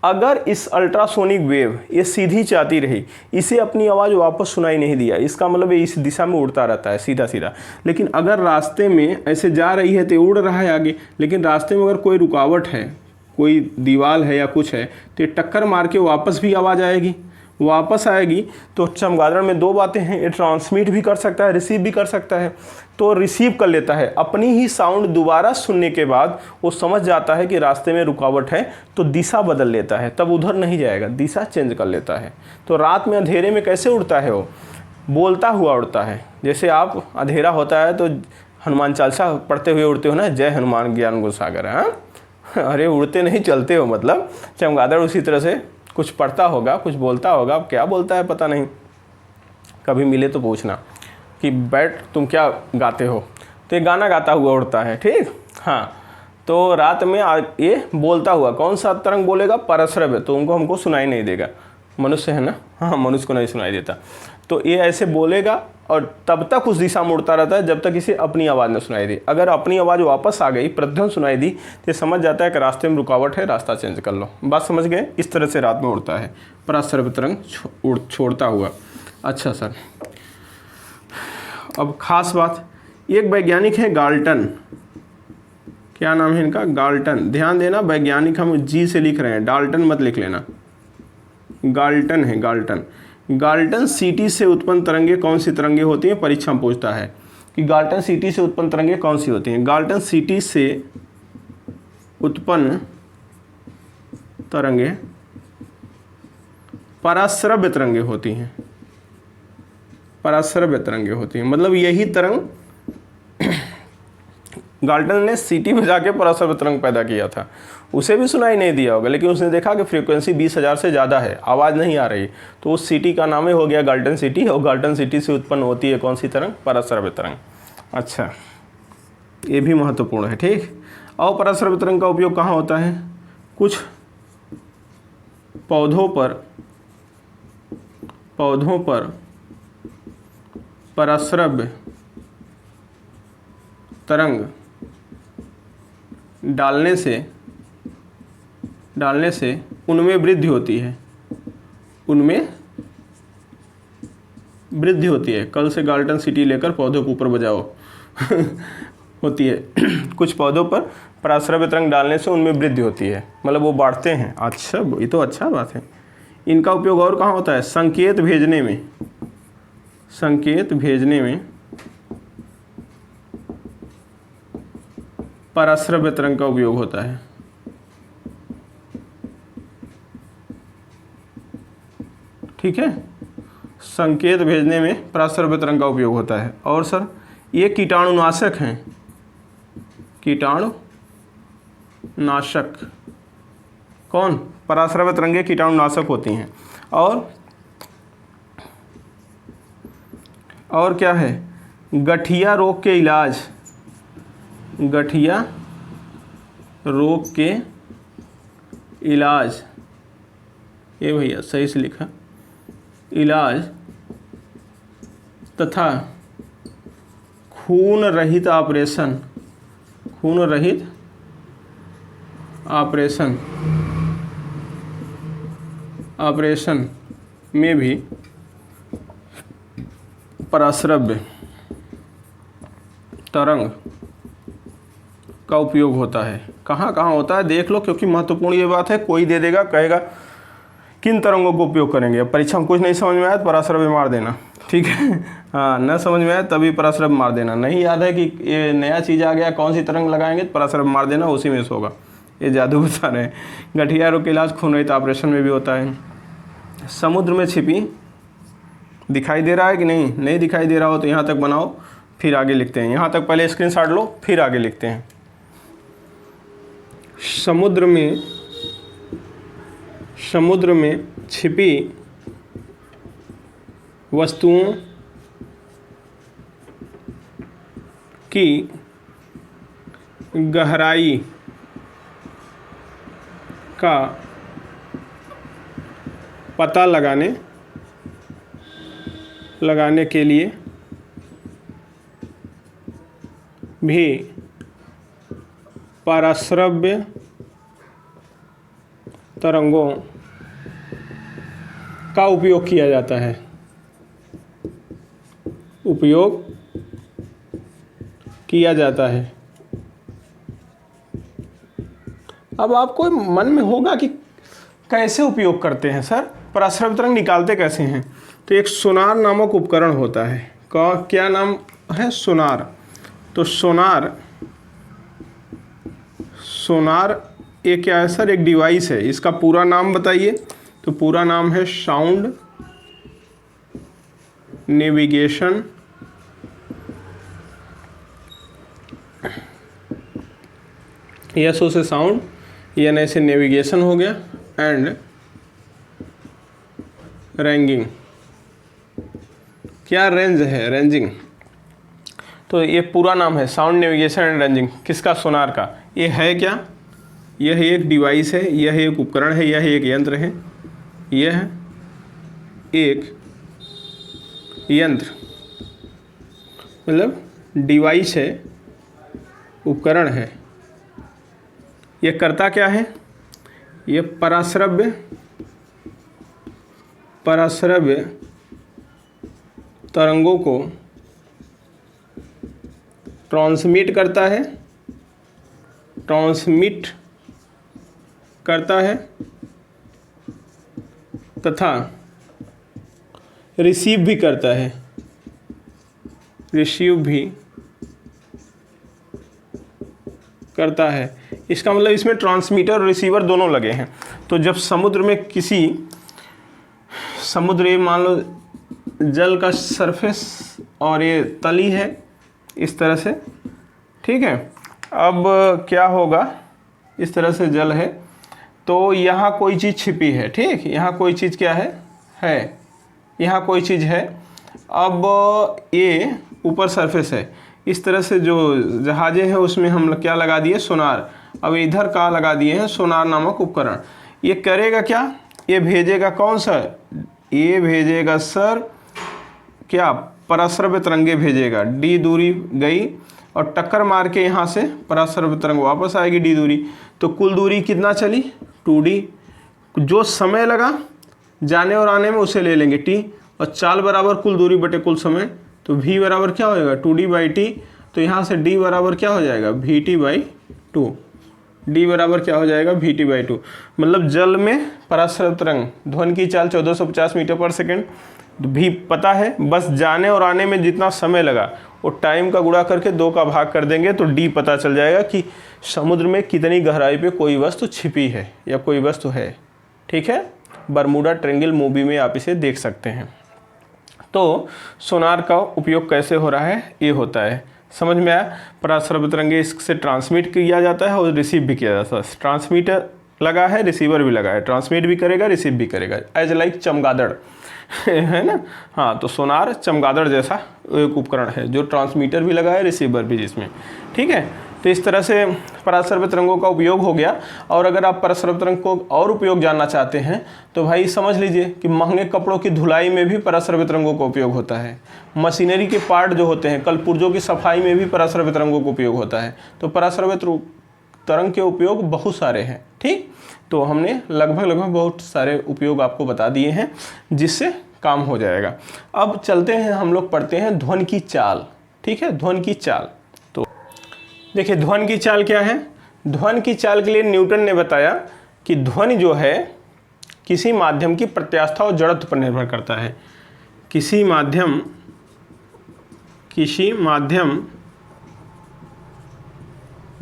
अगर इस अल्ट्रासोनिक वेव ये सीधी जाती रही, इसे अपनी आवाज़ वापस सुनाई नहीं दिया, इसका मतलब ये इस दिशा में उड़ता रहता है सीधा सीधा। लेकिन अगर रास्ते में ऐसे जा रही है तो उड़ रहा है आगे, लेकिन रास्ते में अगर कोई रुकावट है, कोई दीवार है या कुछ है, तो ये टक्कर मार के वापस भी आवाज़ आएगी, वापस आएगी। तो चमगादड़ में दो बातें हैं, ये ट्रांसमिट भी कर सकता है, रिसीव भी कर सकता है। तो रिसीव कर लेता है, अपनी ही साउंड दोबारा सुनने के बाद वो समझ जाता है कि रास्ते में रुकावट है, तो दिशा बदल लेता है, तब उधर नहीं जाएगा, दिशा चेंज कर लेता है। तो रात में अंधेरे में कैसे उड़ता है वो, बोलता हुआ उड़ता है। जैसे आप अंधेरा होता है तो हनुमान चालीसा पढ़ते हुए उड़ते हो ना, जय हनुमान ज्ञान गुण सागर, हाँ अरे उड़ते नहीं चलते हो, मतलब चमगादड़ उसी तरह से कुछ पढ़ता होगा, कुछ बोलता होगा, अब क्या बोलता है पता नहीं, कभी मिले तो पूछना कि बैठ तुम क्या गाते हो, तो ये गाना गाता हुआ उड़ता है, ठीक। हाँ, तो रात में ये बोलता हुआ, कौन सा तरंग बोलेगा, परश्रव्य, तो उनको हमको सुनाई नहीं देगा, मनुष्य है ना, हाँ मनुष्य को नहीं सुनाई देता, तो ये ऐसे बोलेगा और तब तक उस दिशा में उड़ता रहता है जब तक इसे अपनी आवाज़ न सुनाई दी। अगर अपनी आवाज़ वापस आ गई, प्रतिध्वनि सुनाई दी, तो समझ जाता है कि रास्ते में रुकावट है, रास्ता चेंज कर लो। बात समझ गए, इस तरह से रात में उड़ता है पराश्रव्य तरंग छोड़ता हुआ। अच्छा सर, अब खास बात, एक वैज्ञानिक है गाल्टन, क्या नाम है इनका, गाल्टन, ध्यान देना वैज्ञानिक हम जी से लिख रहे हैं, डाल्टन मत लिख लेना, गाल्टन है, गाल्टन। गाल्टन सीटी से उत्पन्न तरंगे कौन सी तरंगे होती हैं, परीक्षा में पूछता है कि गाल्टन सीटी से उत्पन्न तरंगे कौन सी होती हैं। गाल्टन सीटी से उत्पन्न तरंगे पराश्रव्य तरंगे होती हैं, पराश्रव्य तरंगे होती हैं, मतलब यही तरंग गाल्टन ने सीटी बजा के पराश्रव्य तरंग पैदा किया था, उसे भी सुनाई नहीं दिया होगा, लेकिन उसने देखा कि फ्रीक्वेंसी 20,000 से ज़्यादा है, आवाज़ नहीं आ रही, तो उस सिटी का नाम ही हो गया गाल्टन सिटी, और गाल्टन सिटी से उत्पन्न होती है कौन सी तरंग, पराश्रव्य तरंग। अच्छा, ये भी महत्वपूर्ण है, ठीक। और पराश्रव्य तरंग का उपयोग कहाँ होता है, कुछ पौधों पर पराश्रव्य तरंग डालने से उनमें वृद्धि होती है, उनमें वृद्धि होती है। कल से गाल्टन सिटी लेकर पौधों के ऊपर बजाओ होती है कुछ पौधों पर पराश्रव्य तरंग डालने से उनमें वृद्धि होती है, मतलब वो बढ़ते हैं। अच्छा, ये तो अच्छा बात है। इनका उपयोग और कहाँ होता है, संकेत भेजने में पराश्रव्य तरंग का उपयोग होता है। ठीक है, संकेत भेजने में पराश्रव्य तरंग का उपयोग होता है। और सर ये कीटाणुनाशक हैं, कीटाणुनाशक कौन, पराश्रव्य तरंगे कीटाणुनाशक होती हैं। और क्या है, गठिया रोग के इलाज, ये भैया सही से लिखा, इलाज तथा खून रहित ऑपरेशन में भी पराश्रव्य तरंग का उपयोग होता है। कहाँ कहाँ होता है देख लो, क्योंकि महत्वपूर्ण ये बात है। कोई दे देगा, कहेगा किन तरंगों को उपयोग करेंगे, परीक्षा में कुछ नहीं समझ में आया तो पराश्रव्य मार देना, ठीक है। हाँ, न समझ में आया तभी पराश्रव्य मार देना। नहीं याद है कि ये नया चीज़ आ गया, कौन सी तरंग लगाएंगे तो पराश्रव्य मार देना, उसी में से होगा। ये जादू बता रहे हैं। गठिया रोग का इलाज खून रहित ऑपरेशन में भी होता है। समुद्र में छिपी, दिखाई दे रहा है कि नहीं दिखाई दे रहा हो तो यहाँ तक बनाओ, फिर आगे लिखते हैं। यहाँ तक पहले स्क्रीनशॉट लो, फिर आगे लिखते हैं। समुद्र में छिपी वस्तुओं की गहराई का पता लगाने के लिए भी पराश्रव्य तरंगों का उपयोग किया जाता है। उपयोग किया जाता है। अब आपको मन में होगा कि कैसे उपयोग करते हैं सर, पराश्रव्य तरंग निकालते कैसे हैं। तो एक सोनार नामक उपकरण होता है। क्या नाम है? सोनार। तो सोनार ये क्या है सर? एक डिवाइस है। इसका पूरा नाम बताइए। तो पूरा नाम है साउंड नेविगेशन एसओ से साउंड, एन से नेविगेशन हो गया, एंड रेंजिंग। क्या रेंज है? रेंजिंग। तो ये पूरा नाम है साउंड नेविगेशन एंड रेंजिंग। किसका? सोनार का। ये है क्या? यह एक डिवाइस है, यह एक उपकरण है, यह एक यंत्र है। यह एक यंत्र मतलब डिवाइस है, उपकरण है। यह करता क्या है? यह पराश्रव्य तरंगों को ट्रांसमिट करता है तथा रिसीव भी करता है। इसका मतलब इसमें ट्रांसमीटर और रिसीवर दोनों लगे हैं। तो जब समुद्र में ये मान लो जल का सरफेस और ये तली है इस तरह से, ठीक है। अब क्या होगा, इस तरह से जल है तो यहाँ कोई चीज़ छिपी है, ठीक। यहाँ कोई चीज़ क्या है यहाँ कोई चीज़ है। अब ये ऊपर सरफेस है, इस तरह से जो जहाज़ें हैं उसमें हम क्या लगा दिए? सोनार। अब इधर का लगा दिए हैं सोनार नामक उपकरण। ये करेगा क्या? ये भेजेगा कौन सा? ये भेजेगा सर क्या? पराश्रव्य तरंगे भेजेगा। डी दूरी गई और टक्कर मार के यहाँ से पराश्रव्य तरंग वापस आएगी डी दूरी। तो कुल दूरी कितना चली? 2D। जो समय लगा जाने और आने में उसे ले लेंगे t, और चाल बराबर कुल दूरी बटे कुल समय। तो v बराबर क्या होएगा? 2D/t। तो यहाँ से d बराबर क्या हो जाएगा? vt/2। d बराबर क्या हो जाएगा? vt/2। मतलब जल में पराश्रव्य तरंग ध्वनि की चाल 1450 मीटर पर सेकेंड भी पता है, बस जाने और आने में जितना समय लगा वो टाइम का गुणा करके 2 का भाग कर देंगे तो d पता चल जाएगा कि समुद्र में कितनी गहराई पे कोई वस्तु छिपी है या कोई वस्तु है, ठीक है। बरमूडा ट्रायंगल मूवी में आप इसे देख सकते हैं। तो सोनार का उपयोग कैसे हो रहा है? ये होता है, समझ में आया। पराश्रव्य तरंगे इससे ट्रांसमिट किया जाता है और रिसीव भी किया जाता है। ट्रांसमीटर लगा है, रिसीवर भी लगा है, ट्रांसमिट भी करेगा, रिसीव भी करेगा, एज लाइक चमगादड़ है ना। हाँ, तो सोनार चमगादड़ जैसा एक उपकरण है जो ट्रांसमीटर भी लगा है, रिसीवर भी जिसमें, ठीक है। तो इस तरह से पराश्रव्य तरंगों का उपयोग हो गया। और अगर आप पराश्रव्य तरंग को और उपयोग जानना चाहते हैं तो भाई समझ लीजिए कि महंगे कपड़ों की धुलाई में भी पराश्रव्य तरंगों का उपयोग होता है। मशीनरी के पार्ट जो होते हैं, कल पुर्जों की सफाई में भी पराश्रव्य तरंगों का उपयोग होता है। तो पराश्रव्य तरंग के उपयोग बहुत सारे हैं, ठीक। तो हमने लगभग बहुत सारे उपयोग आपको बता दिए हैं जिससे काम हो जाएगा। अब चलते हैं, हम लोग पढ़ते हैं ध्वनि की चाल, ठीक है। ध्वनि की चाल, तो देखिए ध्वनि की चाल क्या है। ध्वनि की चाल के लिए न्यूटन ने बताया कि ध्वनि जो है किसी माध्यम की प्रत्यास्था और जड़त्व पर निर्भर करता है। किसी माध्यम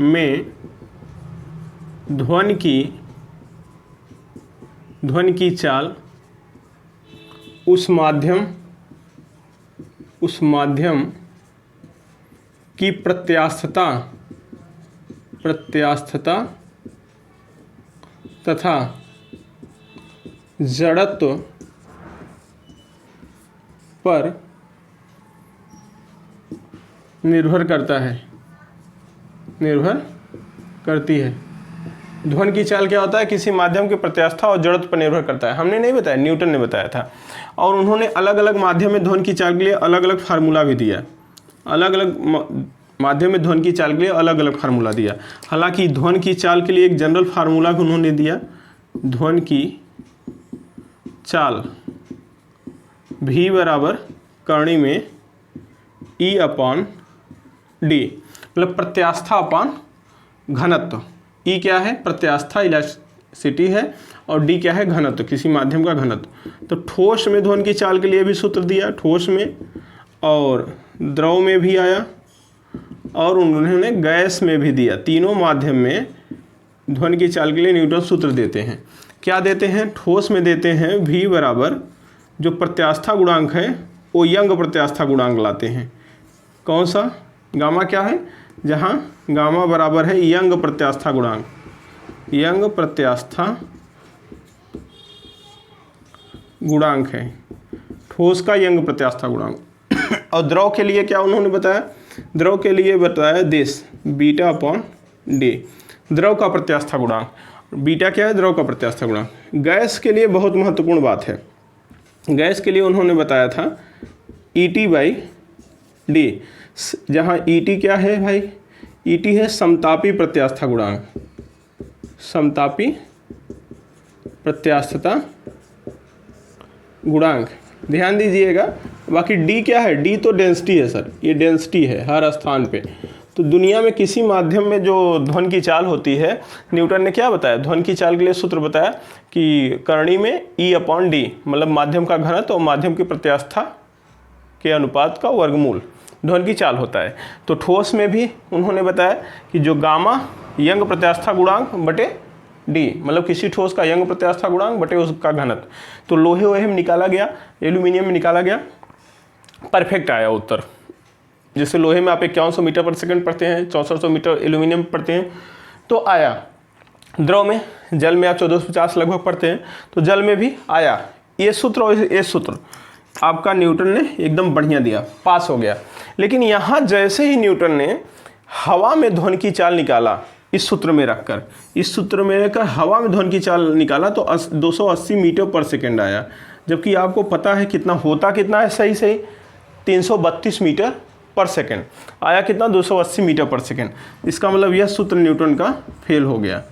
में ध्वनि की चाल उस माध्यम की प्रत्यास्थता तथा जड़त्व पर निर्भर करता है, निर्भर करती है। ध्वनि की चाल क्या होता है? किसी माध्यम की प्रत्यास्था और जड़त्व पर निर्भर करता है। हमने नहीं बताया, न्यूटन ने बताया था। और उन्होंने अलग अलग माध्यम में ध्वनि की चाल के लिए अलग अलग फार्मूला भी दिया। अलग अलग माध्यम में ध्वनि की चाल के लिए अलग अलग फार्मूला दिया। हालांकि ध्वनि की चाल के लिए एक जनरल फार्मूला भी उन्होंने दिया, ध्वनि की चाल v बराबर करणी में E अपॉन डी, मतलब प्रत्यास्था अपॉन घनत्व। E क्या है? प्रत्यास्था, इलास्टिसिटी है, और D क्या है? घनत्व, किसी माध्यम का घनत्व। तो ठोस में ध्वनि की चाल के लिए भी सूत्र दिया, ठोस में, और द्रव में भी आया, और उन्होंने गैस में भी दिया। तीनों माध्यम में ध्वनि की चाल के लिए न्यूटन सूत्र देते हैं। क्या देते हैं? ठोस में देते हैं v बराबर, जो प्रत्यास्था गुणांक है वो यंग प्रत्यास्था गुणांक लाते हैं। कौन सा? गामा क्या है? जहाँ गामा बराबर है यंग प्रत्यास्था गुणांक, यंग प्रत्यास्था गुणांक है, ठोस का यंग प्रत्यास्था गुणांक। और द्रव के लिए क्या उन्होंने बताया? द्रव के लिए बताया देश बीटा अपॉन डी, द्रव का प्रत्यास्था गुणांक। बीटा क्या है? द्रव का प्रत्यास्था गुणांक। गैस के लिए बहुत महत्वपूर्ण बात है, गैस के लिए उन्होंने बताया था ET बाई डी, जहाँ ET क्या है भाई? ET है समतापी प्रत्यास्था गुणांक, समतापी प्रत्यास्थता गुणांक, ध्यान दीजिएगा। बाकी D क्या है? D तो डेंसिटी है सर, ये डेंसिटी है हर स्थान पे। तो दुनिया में किसी माध्यम में जो ध्वनि की चाल होती है, न्यूटन ने क्या बताया? ध्वनि की चाल के लिए सूत्र बताया कि करणी में E अपॉन डी, मतलब माध्यम का घनत्व और माध्यम की प्रत्यास्था के अनुपात का वर्गमूल ध्वनि की चाल होता है। तो ठोस में भी उन्होंने बताया कि जो गामा यंग प्रत्यास्था गुणांक बटे डी, मतलब किसी ठोस का यंग प्रत्यास्था गुणांक बटे उसका घनत्व। तो लोहे वोहे में निकाला गया, एल्यूमिनियम में निकाला गया, परफेक्ट आया उत्तर। जैसे लोहे में आप 5100 मीटर पर सेकंड पढ़ते हैं, 6400 मीटर एल्यूमिनियम पढ़ते हैं, तो आया। द्रव में, जल में आप 1450 लगभग पढ़ते हैं, तो जल में भी आया। ये सूत्र और ये सूत्र आपका न्यूटन ने एकदम बढ़िया दिया, पास हो गया। लेकिन यहाँ जैसे ही न्यूटन ने हवा में ध्वनि की चाल निकाला, इस सूत्र में रखकर, इस सूत्र में रखकर हवा में ध्वनि की चाल निकाला, तो 280 मीटर पर सेकंड आया। जबकि आपको पता है कितना होता, कितना है सही सही? 332 मीटर पर सेकंड आया। कितना? 280 मीटर पर सेकंड। इसका मतलब यह सूत्र न्यूटन का फेल हो गया।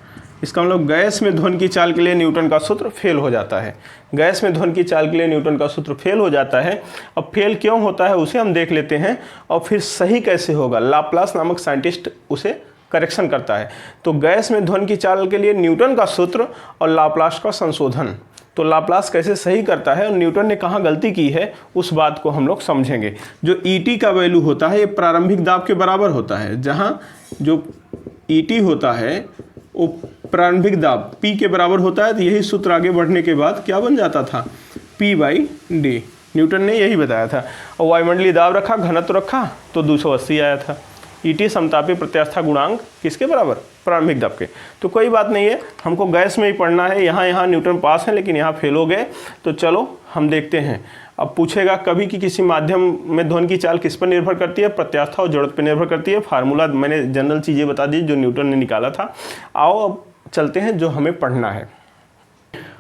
इसका मतलब गैस में ध्वनि की चाल के लिए न्यूटन का सूत्र फेल हो जाता है। गैस में ध्वनि की चाल के लिए न्यूटन का सूत्र फेल हो जाता है। अब फेल क्यों होता है उसे हम देख लेते हैं, और फिर सही कैसे होगा। लाप्लास नामक साइंटिस्ट उसे करेक्शन करता है। तो गैस में ध्वनि की चाल के लिए न्यूटन का सूत्र और लाप्लास का संशोधन, तो लाप्लास कैसे सही करता है और न्यूटन ने कहाँ गलती की है, उस बात को हम लोग समझेंगे। जो ET का वैल्यू होता है ये प्रारंभिक दाब के बराबर होता है। जहाँ जो ET होता है वो प्रारंभिक दाब P के बराबर होता है। तो यही सूत्र आगे बढ़ने के बाद क्या बन जाता था? P by D. न्यूटन ने यही बताया था। और वायुमंडलीय दाब रखा, घनत्व रखा, तो 280 आया था। ET समतापी प्रत्यास्था गुणांक किसके बराबर? प्रारंभिक दाब के। तो कोई बात नहीं है, हमको गैस में ही पढ़ना है। यहाँ न्यूटन पास है, लेकिन यहाँ फेल हो गए। तो चलो हम देखते हैं। अब पूछेगा कभी कि किसी माध्यम में ध्वनि की चाल किस पर निर्भर करती है? प्रत्यास्था और जड़त्व पर निर्भर करती है। फार्मूला मैंने जनरल चीज़ें बता दी जो न्यूटन ने निकाला था। आओ अब चलते हैं जो हमें पढ़ना है।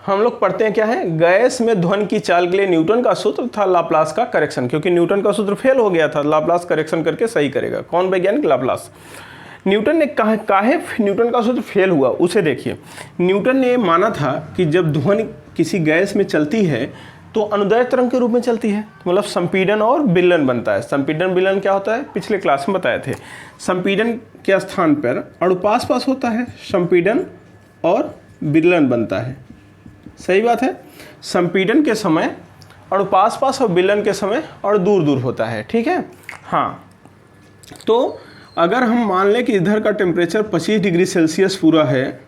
हम लोग पढ़ते हैं क्या है? गैस में ध्वनि की चाल के लिए न्यूटन का सूत्र था लाप्लास का करेक्शन, क्योंकि न्यूटन का सूत्र फेल हो गया था। लाप्लास करेक्शन करके सही करेगा। कौन वैज्ञानिक? लाप्लास। न्यूटन ने काहे न्यूटन का सूत्र फेल हुआ उसे देखिए। न्यूटन ने माना था कि जब ध्वनि किसी गैस में चलती है तो अनुदैर्ध्य तरंग के रूप में चलती है, मतलब संपीड़न और विलयन बनता है। संपीड़न विलयन क्या होता है? पिछले क्लास में बताए थे। संपीड़न के स्थान पर अणु पास पास होता है, संपीड़न और विलयन बनता है। सही बात है। संपीड़न के समय अणु पास पास और विलयन के समय अणु दूर दूर होता है। ठीक है। हाँ, तो अगर हम मान लें कि इधर का टेम्परेचर 25 डिग्री सेल्सियस पूरा है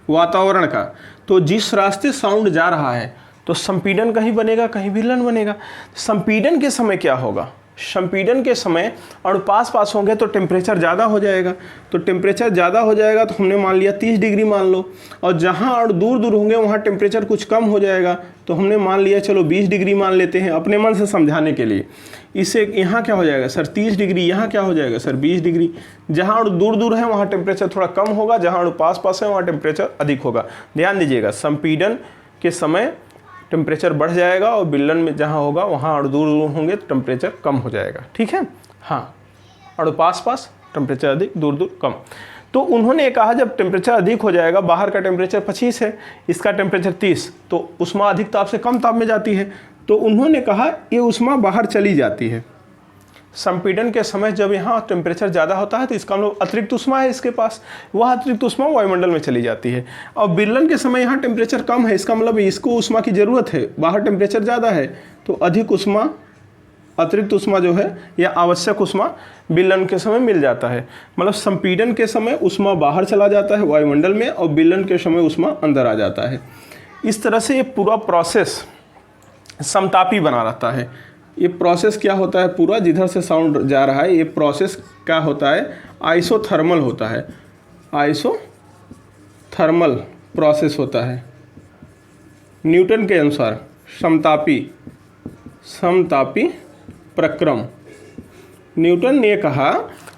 वातावरण का, तो जिस रास्ते साउंड जा रहा है तो संपीड़न कहीं बनेगा, कहीं विलयन बनेगा। संपीड़न के समय क्या होगा? संपीड़न के समय अणु पास पास होंगे तो टेम्परेचर ज़्यादा हो जाएगा, तो टेम्परेचर ज़्यादा हो जाएगा तो हमने मान लिया 30 डिग्री मान लो, और जहाँ अणु दूर दूर होंगे वहाँ टेम्परेचर कुछ कम हो जाएगा तो हमने मान लिया चलो 20 डिग्री मान लेते हैं अपने मन से समझाने के लिए। इससे यहाँ क्या हो जाएगा सर 30 डिग्री, यहाँ क्या हो जाएगा सर 20 डिग्री। जहाँ अणु दूर दूर है वहाँ टेम्परेचर थोड़ा कम होगा, जहाँ अणु पास पास है वहाँ टेम्परेचर अधिक होगा। ध्यान दीजिएगा, संपीड़न के समय टेम्परेचर बढ़ जाएगा और विलयन में जहाँ होगा वहाँ अणु दूर दूर होंगे तो टेम्परेचर कम हो जाएगा। ठीक है, हाँ, अणु पास पास टेम्परेचर अधिक, दूर दूर कम। तो उन्होंने कहा जब टेम्परेचर अधिक हो जाएगा, बाहर का टेम्परेचर 25 है, इसका टेम्परेचर 30, तो ऊष्मा अधिक ताप से कम ताप में जाती है, तो उन्होंने कहा ये ऊष्मा बाहर चली जाती है। संपीड़न के समय जब यहाँ टेम्परेचर ज़्यादा होता है तो इसका मतलब अतिरिक्त ऊष्मा है इसके पास, वह अतिरिक्त ऊष्मा वायुमंडल में चली जाती है। और विलयन के समय यहाँ टेम्परेचर कम है, इसका मतलब इसको ऊष्मा की ज़रूरत है, बाहर टेम्परेचर ज़्यादा है तो अधिक ऊष्मा, अतिरिक्त ऊष्मा जो है या आवश्यक ऊष्मा विलयन के समय मिल जाता है। मतलब संपीड़न के समय ऊष्मा बाहर चला जाता है वायुमंडल में और विलयन के समय ऊष्मा अंदर आ जाता है। इस तरह से ये पूरा प्रोसेस समतापी बना रहता है। ये प्रोसेस क्या होता है, पूरा जिधर से साउंड जा रहा है ये प्रोसेस क्या होता है, आइसोथर्मल होता है, आइसोथर्मल प्रोसेस होता है। न्यूटन के अनुसार समतापी प्रक्रम। न्यूटन ने कहा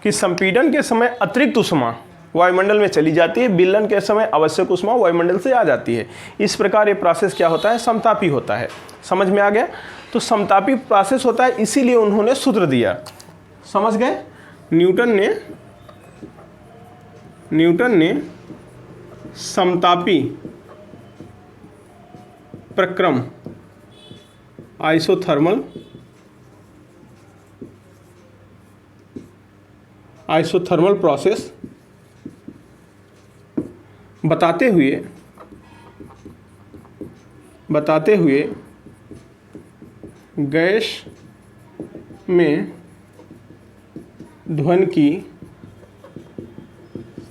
कि संपीड़न के समय अतिरिक्त ऊष्मा वायुमंडल में चली जाती है, विलयन के समय आवश्यक ऊष्मा वायुमंडल से आ जाती है। इस प्रकार ये प्रोसेस क्या होता है, समतापी होता है। समझ में आ गया? तो समतापी प्रोसेस होता है, इसीलिए उन्होंने सूत्र दिया। समझ गए? न्यूटन ने समतापी प्रक्रम आइसोथर्मल प्रोसेस बताते हुए गैस में ध्वनि की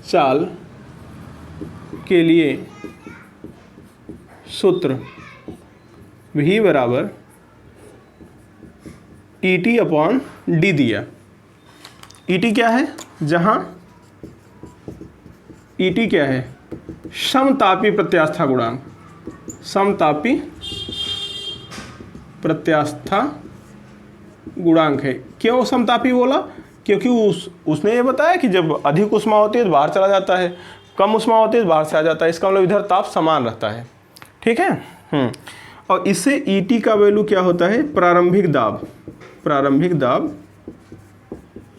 चाल के लिए सूत्र V बराबर ET/d दिया। ET क्या है, जहाँ ET क्या है, समतापी प्रत्यास्था गुणांक, समतापी प्रत्यास्था गुणांक है। क्यों समतापी बोला? क्योंकि उसने ये बताया कि जब अधिक ऊष्मा होती है तो बाहर चला जाता है, कम ऊष्मा होती है तो बाहर से आ जाता है, इसका मतलब इधर ताप समान रहता है। ठीक है। और इससे ET का वैल्यू क्या होता है, प्रारंभिक दाब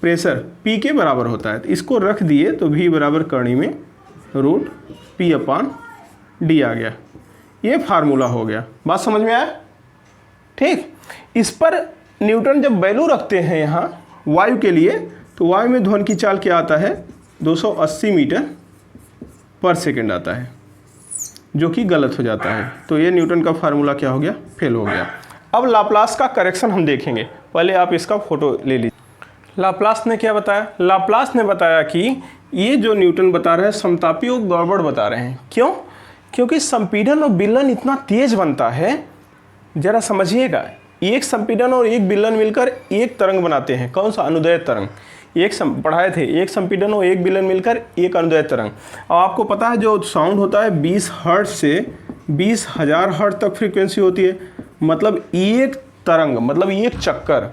प्रेशर P के बराबर होता है। तो इसको रख दिए तो V बराबर करणी में √P/d आ गया। ये फार्मूला हो गया। बात समझ में आया? ठीक। इस पर न्यूटन जब वैल्यू रखते हैं यहाँ वायु के लिए, तो वायु में ध्वनि की चाल क्या आता है, 280 मीटर पर सेकंड आता है, जो कि गलत हो जाता है। तो ये न्यूटन का फार्मूला क्या हो गया, फेल हो गया। अब लाप्लास का करेक्शन हम देखेंगे। पहले आप इसका फोटो ले लीजिए। लाप्लास ने क्या बताया? लाप्लास ने बताया कि ये जो न्यूटन बता रहे हैं समतापी वो गड़बड़ बता रहे हैं। क्यों? क्योंकि संपीड़न और विलयन इतना तेज बनता है, जरा समझिएगा। एक संपीड़न और एक विलयन मिलकर एक तरंग बनाते हैं। कौन सा? अनुदैर्घ्य तरंग। पढ़ाए थे, एक संपीड़न और एक विलयन मिलकर एक अनुदैर्घ्य तरंग। और आपको पता है जो साउंड होता है 20 हर्ट्ज से 20,000 हर्ट्ज तक फ्रीक्वेंसी होती है। मतलब एक तरंग, मतलब एक चक्कर,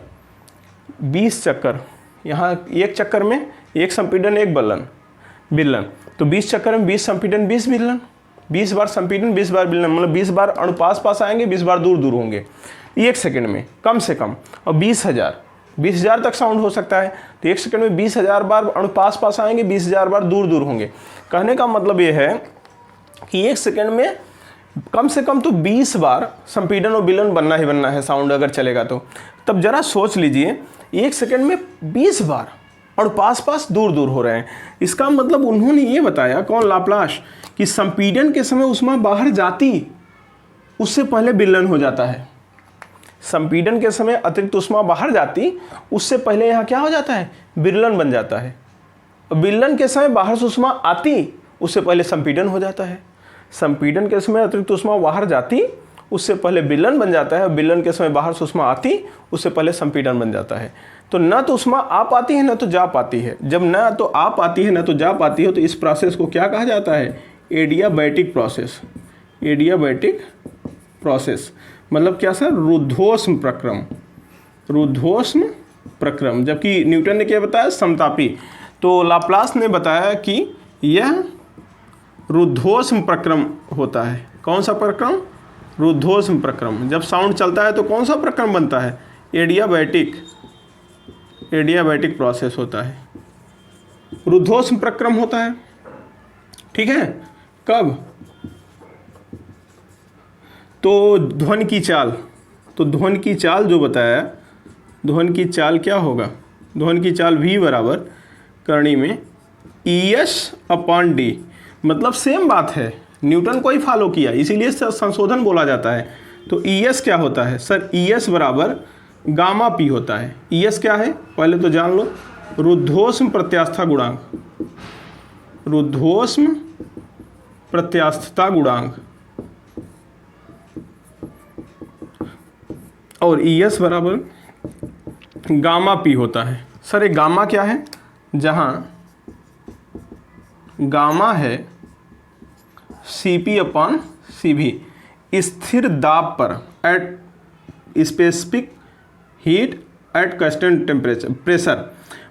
20 चक्कर, यहाँ एक चक्कर में एक संपीड़न एक विलयन, तो 20 चक्कर में 20 संपीड़न 20 विलयन, 20 बार संपीड़न 20 बार विलयन, मतलब 20 बार अणु पास पास आएंगे, 20 बार दूर दूर होंगे एक सेकंड में कम से कम। और 20,000 तक साउंड हो सकता है, तो एक सेकंड में 20,000 बार अणु पास पास आएंगे, 20,000 बार दूर दूर होंगे। कहने का मतलब ये है कि एक सेकंड में कम से कम तो 20 बार संपीड़न और विलयन बनना ही बनना है साउंड अगर चलेगा तो। तब जरा सोच लीजिए, एक सेकंड में 20 बार और पास पास दूर दूर हो रहे हैं। इसका मतलब उन्होंने ये बताया, कौन? लाप्लास, कि संपीड़न के समय ऊष्मा बाहर जाती उससे पहले विलयन हो जाता है। संपीड़न के समय अतिरिक्त ऊष्मा बाहर जाती उससे पहले यहाँ क्या हो जाता है, विलयन बन जाता है। विलयन के समय बाहर से ऊष्मा आती उससे पहले संपीड़न हो जाता है। संपीड़न के समय अतिरिक्त ऊष्मा बाहर जाती उससे पहले विलन बन जाता है, विलन के समय बाहर से उष्मा आती, उससे पहले संपीड़न बन जाता है। तो न तो उष्मा आ पाती है न तो जा पाती है। जब न तो आ पाती है न तो जा पाती है तो इस प्रोसेस को क्या कहा जाता है? Adiabatic process. एडियाबैटिक प्रोसेस मतलब क्या सर? रुद्धोष्म प्रक्रम। रुद्धोष्म प्रक्रम। जबकि न्यूटन ने क्या बताया? समतापी। तो लाप्लास ने बताया कि यह रुद्धोष्म प्रक्रम होता है। कौन सा प्रक्रम? रुद्धोष्म प्रक्रम। जब साउंड चलता है तो कौन सा प्रक्रम बनता है? एडियाबैटिक। एडियाबैटिक प्रोसेस होता है, रुद्धोष्म प्रक्रम होता है। ठीक है। कब? तो ध्वनि की चाल, तो ध्वनि की चाल जो बताया, ध्वनि की चाल क्या होगा? ध्वनि की चाल v बराबर करणी में ES/d। मतलब सेम बात है, न्यूटन को ही फॉलो किया, इसीलिए संशोधन बोला जाता है। तो ES क्या होता है सर? ES बराबर गामा पी होता है। ES क्या है पहले तो जान लो, रुद्धोष्म प्रत्यास्थता गुणांक। रुद्धोष्म प्रत्यास्थता गुणांक। और ES बराबर गामा पी होता है। सर एक गामा क्या है? जहां गामा है CP/CV, स्थिर दाब पर, at specific heat at constant temperature pressure.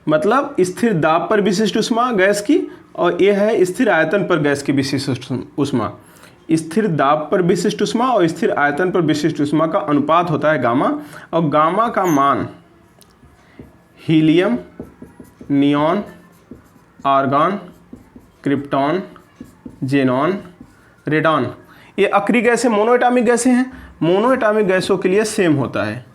मतलब स्थिर दाब पर विशिष्ट उष्मा गैस की, और यह है स्थिर आयतन पर गैस की विशिष्ट उष्मा। स्थिर दाब पर विशिष्ट उष्मा और स्थिर आयतन पर विशिष्ट उष्मा का अनुपात होता है गामा। और गामा का मान helium, neon, argon, krypton, xenon, radon, ये अक्रिय गैसें मोनोएटॉमिक गैसें हैं। मोनोएटॉमिक गैसों के लिए सेम होता है,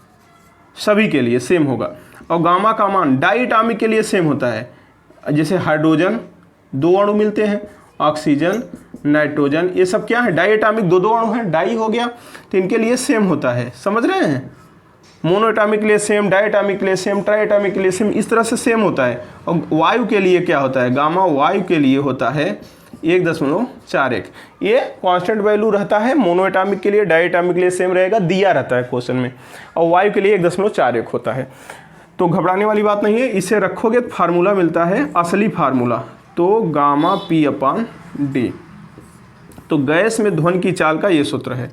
सभी के लिए सेम होगा। और गामा का मान डाइएटॉमिक के लिए सेम होता है। जैसे हाइड्रोजन 2 अणु मिलते हैं, ऑक्सीजन, नाइट्रोजन, ये सब क्या है? डाइएटॉमिक, 2 अणु हैं, डाई हो गया, तो इनके लिए सेम होता है। समझ रहे हैं? मोनोएटॉमिक के लिए सेम, डाइएटॉमिक के लिए सेम, ट्राइएटॉमिक के लिए सेम, इस तरह से सेम होता है। और वायु के लिए क्या होता है? गामा वायु के लिए होता है 1.41। ये कांस्टेंट वैल्यू रहता है। मोनोएटॉमिक के लिए, डाइएटॉमिक के लिए सेम रहेगा, दिया रहता है क्वेश्चन में। और वायु के लिए 1.41 होता है। तो घबराने वाली बात नहीं है, इसे रखोगे तो फार्मूला मिलता है, असली फार्मूला। तो गामा P/D। तो गैस में ध्वनि की चाल का ये सूत्र है।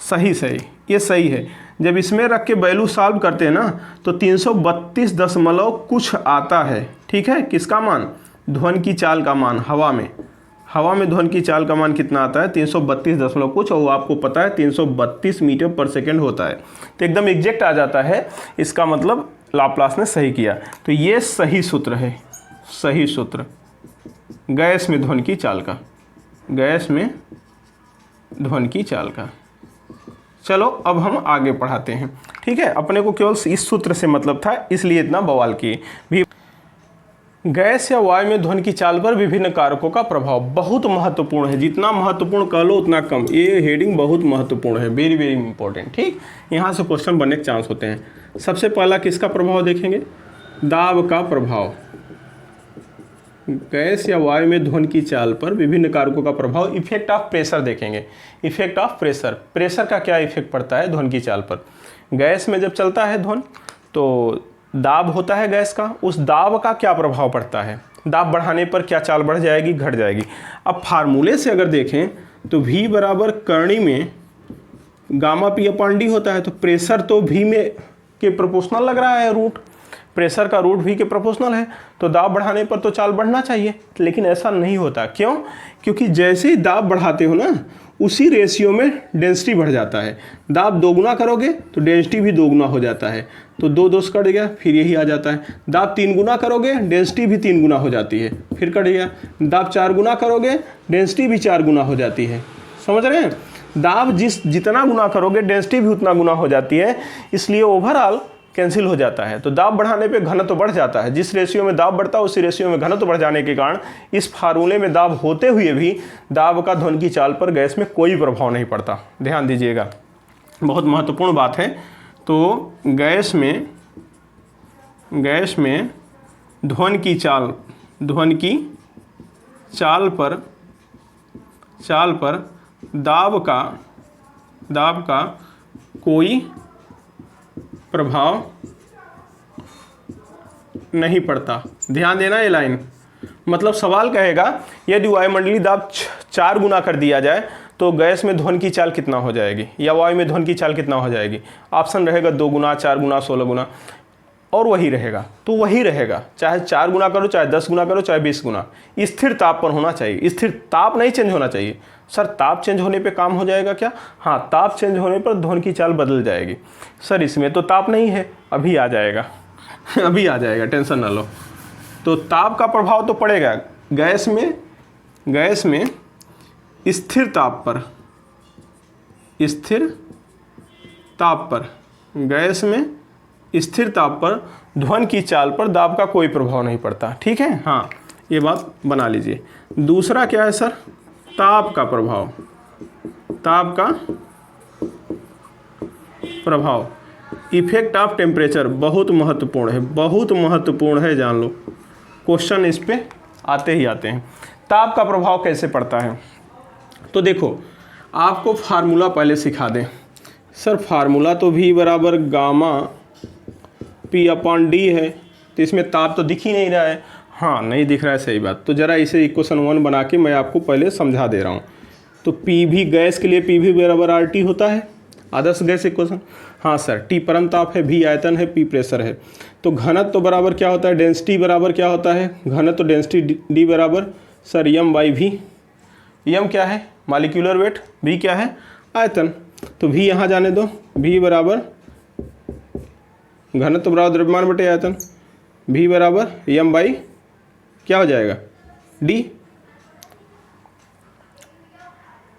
सही, ये सही है। जब इसमें रख के वैल्यू सॉल्व करते हैं ना तो 332 दशमलव कुछ आता है। ठीक है। किसका मान? ध्वनि की चाल का मान। हवा में ध्वनि की चाल का मान कितना आता है? 332 दशमलव कुछ, और वो आपको पता है 332 मीटर पर सेकेंड होता है। तो एकदम एग्जैक्ट आ जाता है। इसका मतलब लाप्लास ने सही किया। तो ये सही सूत्र है, सही सूत्र गैस में ध्वनि की चाल का, गैस में ध्वनि की चाल का। चलो अब हम आगे पढ़ाते हैं। ठीक है। अपने को केवल इस सूत्र से मतलब था, इसलिए इतना बवाल किए भी। गैस या वायु में ध्वनि की चाल पर विभिन्न कारकों का प्रभाव बहुत महत्वपूर्ण है। जितना महत्वपूर्ण कह लो उतना कम। ये हेडिंग बहुत महत्वपूर्ण है, वेरी वेरी इंपॉर्टेंट। ठीक, यहाँ से क्वेश्चन बनने के चांस होते हैं। सबसे पहला किसका प्रभाव देखेंगे? दाब का प्रभाव। गैस या वायु में ध्वनि की चाल पर विभिन्न कारकों का प्रभाव। इफेक्ट ऑफ प्रेशर देखेंगे। इफेक्ट ऑफ प्रेशर, प्रेशर का क्या इफेक्ट पड़ता है ध्वनि की चाल पर? गैस में जब चलता है ध्वनि तो दाब होता है गैस का, उस दाब का क्या प्रभाव पड़ता है? दाब बढ़ाने पर क्या चाल बढ़ जाएगी, घट जाएगी? अब फार्मूले से अगर देखें तो V बराबर करणी में गामा P/D होता है। तो प्रेशर तो V में के प्रोपोर्शनल लग रहा है, रूट प्रेशर का रूट V के प्रोपोर्शनल है। तो दाब बढ़ाने पर तो चाल बढ़ना चाहिए, लेकिन ऐसा नहीं होता। क्यों? क्योंकि जैसे ही दाब बढ़ाते हो ना, उसी रेशियो में डेंसिटी बढ़ जाता है। दाब दोगुना करोगे तो डेंसिटी भी दोगुना हो जाता है। तो 2 से कट गया, फिर यही आ जाता है। दाब 3 गुना करोगे, डेंसिटी भी 3 गुना हो जाती है, फिर कट गया। दाब 4 गुना करोगे, डेंसिटी भी 4 गुना हो जाती है। समझ रहे हैं? दाब जितना गुना करोगे, डेंसिटी भी उतना गुना हो जाती है, इसलिए ओवरऑल कैंसिल हो जाता है। तो दाब बढ़ाने पे घनत्व बढ़ जाता है। जिस रेशियो में दाब बढ़ता है उसी रेशियो में घनत्व बढ़ जाने के कारण इस फार्मूले में दाब होते हुए भी दाब का ध्वनि की चाल पर गैस में कोई प्रभाव नहीं पड़ता। ध्यान दीजिएगा, बहुत महत्वपूर्ण बात है। तो गैस में ध्वनि की चाल पर दाब का दाब का कोई प्रभाव नहीं पड़ता। ध्यान देना ये लाइन, मतलब सवाल कहेगा यदि वायुमंडलीय दाब 4 गुना कर दिया जाए तो गैस में ध्वनि की चाल कितना हो जाएगी, या वायु में ध्वनि की चाल कितना हो जाएगी। ऑप्शन रहेगा 2 गुना, 4 गुना, 16 गुना, और वही रहेगा। तो वही रहेगा, चाहे 4 गुना करो, चाहे 10 गुना करो, चाहे 20 गुना, स्थिर ताप पर होना चाहिए। स्थिर ताप नहीं चेंज होना चाहिए। सर ताप चेंज होने पे काम हो जाएगा क्या? हाँ, ताप चेंज होने पर ध्वनि की चाल बदल जाएगी। सर इसमें तो ताप नहीं है, अभी आ जाएगा अभी आ जाएगा, टेंशन ना लो। तो ताप का प्रभाव तो पड़ेगा गैस में स्थिर ताप पर, गैस में स्थिर ताप पर ध्वनि की चाल पर दाब का कोई प्रभाव नहीं पड़ता। ठीक है, हाँ ये बात बना लीजिए। दूसरा क्या है सर? ताप का प्रभाव, इफेक्ट ऑफ टेम्परेचर, बहुत महत्वपूर्ण है, जान लो। क्वेश्चन इस पे आते ही आते हैं। ताप का प्रभाव कैसे पड़ता है? तो देखो, आपको फार्मूला पहले सिखा दें। सर फार्मूला तो V बराबर गामा P/D है, तो इसमें ताप तो दिख ही नहीं रहा है। हाँ नहीं दिख रहा है, सही बात। तो ज़रा इसे इक्वेशन 1 बना के मैं आपको पहले समझा दे रहा हूँ। तो PV गैस के लिए PV बराबर RT होता है, आदर्श गैस इक्वेशन। हाँ सर, T परम ताप है, V आयतन है, P प्रेशर है। तो घनत्व तो बराबर क्या होता है? डेंसिटी बराबर क्या होता है? घनत्व तो डेंसिटी D बराबर सर M/V। M क्या है? Molecular weight. V क्या है? आयतन। तो V यहाँ जाने दो, V बराबर घनत्व बराबर द्रव्यमान बटे आयतन, V बराबर M/ क्या हो जाएगा? D।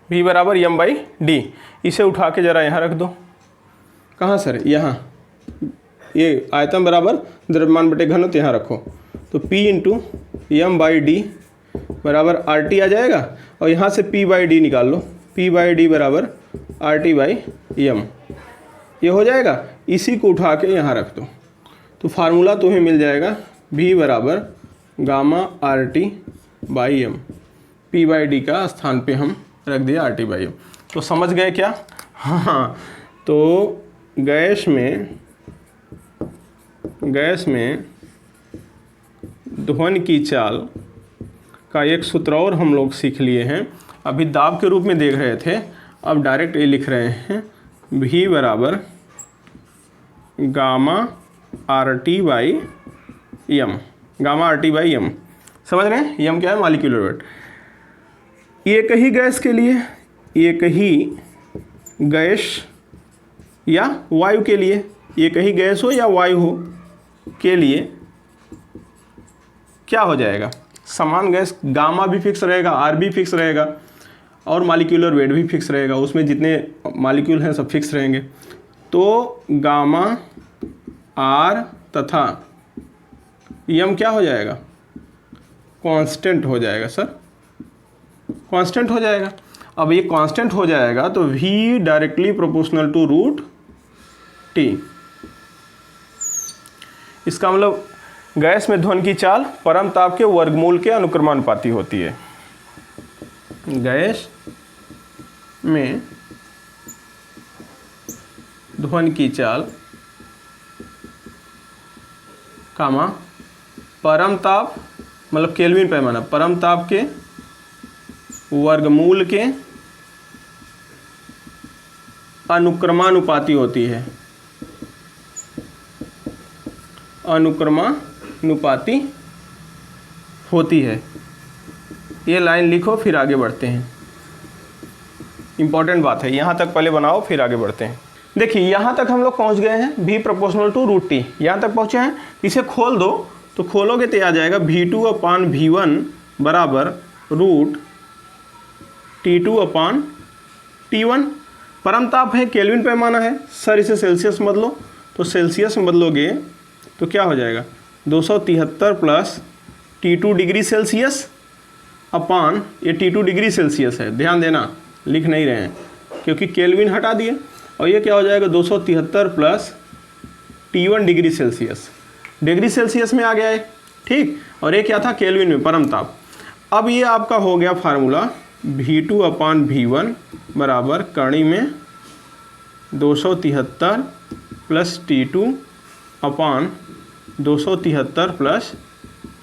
V बराबर M/D। इसे उठा के ज़रा यहाँ रख दो। कहाँ सर? यहाँ। ये आयतन बराबर द्रव्यमान बटे घनत्व यहाँ रखो। तो P × M/D बराबर RT आ जाएगा, और यहाँ से P/D निकाल लो। P/D बराबर RT/M, ये हो जाएगा। इसी को उठा के यहाँ रख दो, तो फार्मूला तुम्हें मिल जाएगा V बराबर गामा RT/M। P/D का स्थान पे हम रख दिया RT/M। तो समझ गए क्या? हाँ, तो गैस में ध्वनि की चाल का एक सूत्र और हम लोग सीख लिए हैं। अभी दाब के रूप में देख रहे थे, अब डायरेक्ट ये लिख रहे हैं V बराबर गामा RT/M। गामा RT/M समझ रहे हैं? M क्या है? Molecular weight. एक ही गैस के लिए, एक ही गैस या वायु के लिए, एक ही गैस हो या वायु हो के लिए क्या हो जाएगा? समान गैस गामा भी फिक्स रहेगा, R भी फिक्स रहेगा, और मॉलिक्यूलर वेट भी फिक्स रहेगा। उसमें जितने मॉलिक्यूल हैं सब फिक्स रहेंगे। तो गामा R तथा M क्या हो जाएगा? कांस्टेंट हो जाएगा सर, कांस्टेंट हो जाएगा। अब ये कांस्टेंट हो जाएगा तो V directly proportional to √T। इसका मतलब गैस में ध्वनि की चाल परम ताप के वर्गमूल के अनुक्रमानुपाती होती है। गैस में ध्वनि की चाल कामा परम ताप मतलब केल्विन पैमाना, परम ताप के वर्गमूल के अनुक्रमानुपाती होती है, अनुक्रमानुपाती होती है। ये लाइन लिखो, फिर आगे बढ़ते हैं। इंपॉर्टेंट बात है, यहाँ तक पहले बनाओ फिर आगे बढ़ते हैं। देखिए यहाँ तक हम लोग पहुँच गए हैं, V प्रोपोर्शनल टू √T यहाँ तक पहुँचे हैं। इसे खोल दो, तो खोलोगे तो आ जाएगा V2/V1 बराबर √T2/T1। परम ताप है, केल्विन पैमाना है। सर इसे सेल्सियस में बदलो, तो सेल्सियस में बदलोगे तो क्या हो जाएगा? 273 प्लस T2 डिग्री सेल्सियस अपान, ये T2 डिग्री सेल्सियस है, ध्यान देना, लिख नहीं रहे हैं क्योंकि केल्विन हटा दिए। और ये क्या हो जाएगा? 273 plus T1 degree Celsius, degree Celsius में आ गया है, ठीक। और ये क्या था? केल्विन में, परम ताप। अब ये आपका हो गया फार्मूला V2/V1 बराबर कणी में 273 प्लस T2 अपान 273 प्लस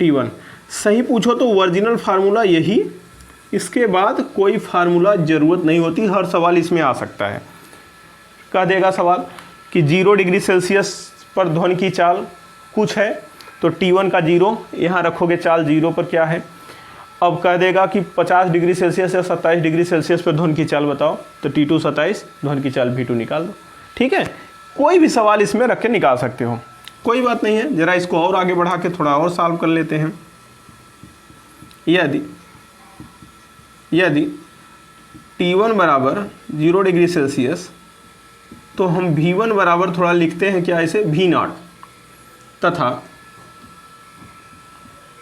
T1। सही पूछो तो ओरिजिनल फार्मूला यही, इसके बाद कोई फार्मूला ज़रूरत नहीं होती, हर सवाल इसमें आ सकता है। कह देगा सवाल कि 0 डिग्री सेल्सियस पर ध्वनि की चाल कुछ है, तो T1 का 0 यहाँ रखोगे, चाल 0 पर क्या है। अब कह देगा कि 50 डिग्री सेल्सियस या 27 डिग्री सेल्सियस पर ध्वनि की चाल बताओ, तो T2 27, ध्वनि की चाल V2 निकाल दो। ठीक है, कोई भी सवाल इसमें रख के निकाल सकते हो, कोई बात नहीं है। ज़रा इसको और आगे बढ़ा के थोड़ा और सॉल्व कर लेते हैं। यदि T1 बराबर 0 डिग्री सेल्सियस, तो हम V1 बराबर थोड़ा लिखते हैं क्या, ऐसे V0, तथा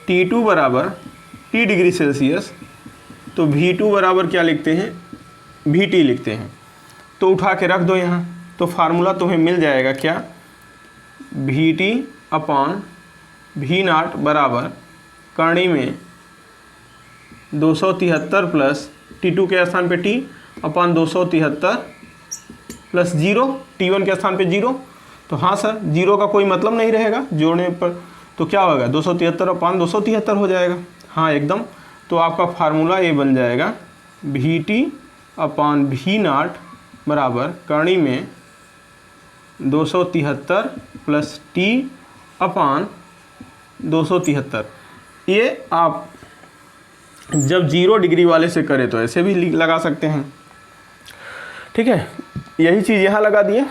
T2 बराबर T डिग्री सेल्सियस, तो V2 बराबर क्या लिखते हैं, VT लिखते हैं। तो उठा के रख दो यहाँ, तो फार्मूला तुम्हें मिल जाएगा क्या, VT अपान V0 बराबर करणी में 273 प्लस T2 के स्थान पे T अपान 273 प्लस 0, T1 के स्थान पे 0। तो हाँ सर, 0 का कोई मतलब नहीं रहेगा जोड़ने पर, तो क्या होगा, 273 अपान 273 हो जाएगा। हाँ एकदम, तो आपका फार्मूला ये बन जाएगा VT अपान V0 बराबर करणी में 273 प्लस T अपान 273। ये आप जब 0 डिग्री वाले से करें तो ऐसे भी लगा सकते हैं। ठीक है, यही चीज़ यहाँ लगा दिए।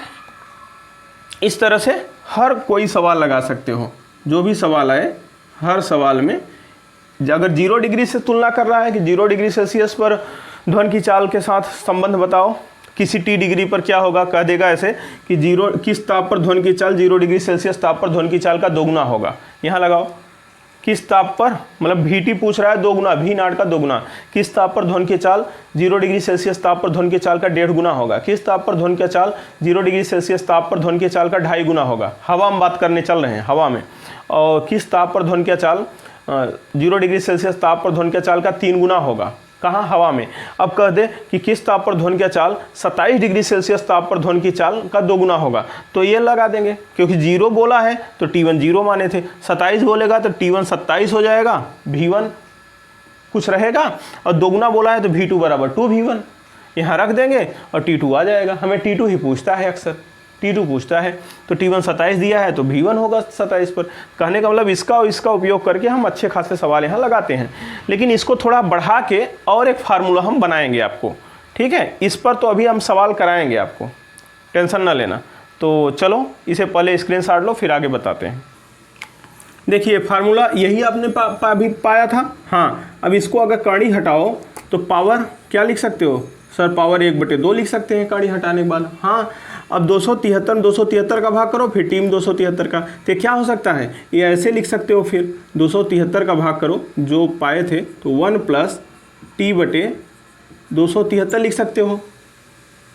इस तरह से हर कोई सवाल लगा सकते हो, जो भी सवाल आए हर सवाल में अगर 0 डिग्री से तुलना कर रहा है कि 0 डिग्री सेल्सियस पर ध्वनि की चाल के साथ संबंध बताओ, किसी T डिग्री पर क्या होगा, कह देगा ऐसे कि 0 किस ताप पर ध्वनि की चाल 0 डिग्री सेल्सियस ताप पर ध्वनि की चाल का दोगुना होगा। यहाँ लगाओ, किस ताप पर, मतलब VT पूछ रहा है दोगुना, V0 का दोगुना, किस ताप पर ध्वनि की चाल 0 डिग्री सेल्सियस ताप पर ध्वनि की चाल का 1.5 गुना होगा, किस ताप पर ध्वनि की चाल 0 डिग्री सेल्सियस ताप पर ध्वनि की चाल का 2.5 गुना होगा। हवा में बात करने चल रहे हैं, हवा में। और किस ताप पर ध्वनि की चाल 0 डिग्री सेल्सियस ताप पर ध्वनि की चाल का 3 गुना होगा, कहाँ, हवा में। अब कह दे कि किस ताप पर ध्वनि की चाल 27 डिग्री सेल्सियस ताप पर ध्वनि की चाल का 2 गुना होगा, तो ये लगा देंगे, क्योंकि 0 बोला है तो T1 0 माने थे, 27 बोलेगा तो T1 27 हो जाएगा, V1 कुछ रहेगा, और 2 गुना बोला है तो V2 बराबर 2V1 यहाँ रख देंगे और T2 आ जाएगा। हमें T2 ही पूछता है, अक्सर T2 पूछता है, तो T1 27 दिया है तो V1 होगा 27 पर। कहने का मतलब इसका और इसका उपयोग करके हम अच्छे खासे सवाल यहाँ लगाते हैं, लेकिन इसको थोड़ा बढ़ा के और एक फार्मूला हम बनाएंगे आपको। ठीक है, इस पर तो अभी हम सवाल कराएंगे आपको, टेंशन ना लेना। तो चलो इसे पहले स्क्रीनशॉट लो, फिर आगे बताते हैं। देखिए फार्मूला यही आपने अभी पाया था। हाँ, अब इसको अगर कड़ी हटाओ तो पावर क्या लिख सकते हो सर, पावर 1/2 लिख सकते हैं कड़ी हटाने के बाद। हाँ, अब 273 का भाग करो, फिर टीम 273 का, तो क्या हो सकता है, ये ऐसे लिख सकते हो, फिर 273 का भाग करो जो पाए थे, तो 1 प्लस T/273 लिख सकते हो।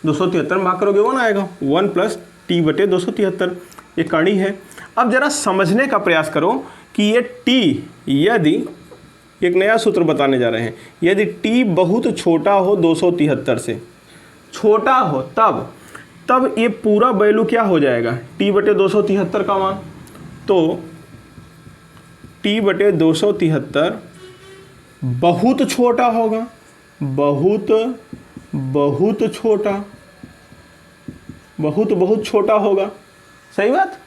273 में भाग करोगे 1 आएगा, 1 प्लस T/273, ये कड़ी है। अब जरा समझने का प्रयास करो कि ये T, यदि एक नया सूत्र बताने जा रहे हैं, यदि T बहुत छोटा हो 273 से छोटा हो, तब ये पूरा वैल्यू क्या हो जाएगा, T/273 का मान। तो T/273 बहुत छोटा होगा, बहुत छोटा होगा, सही बात।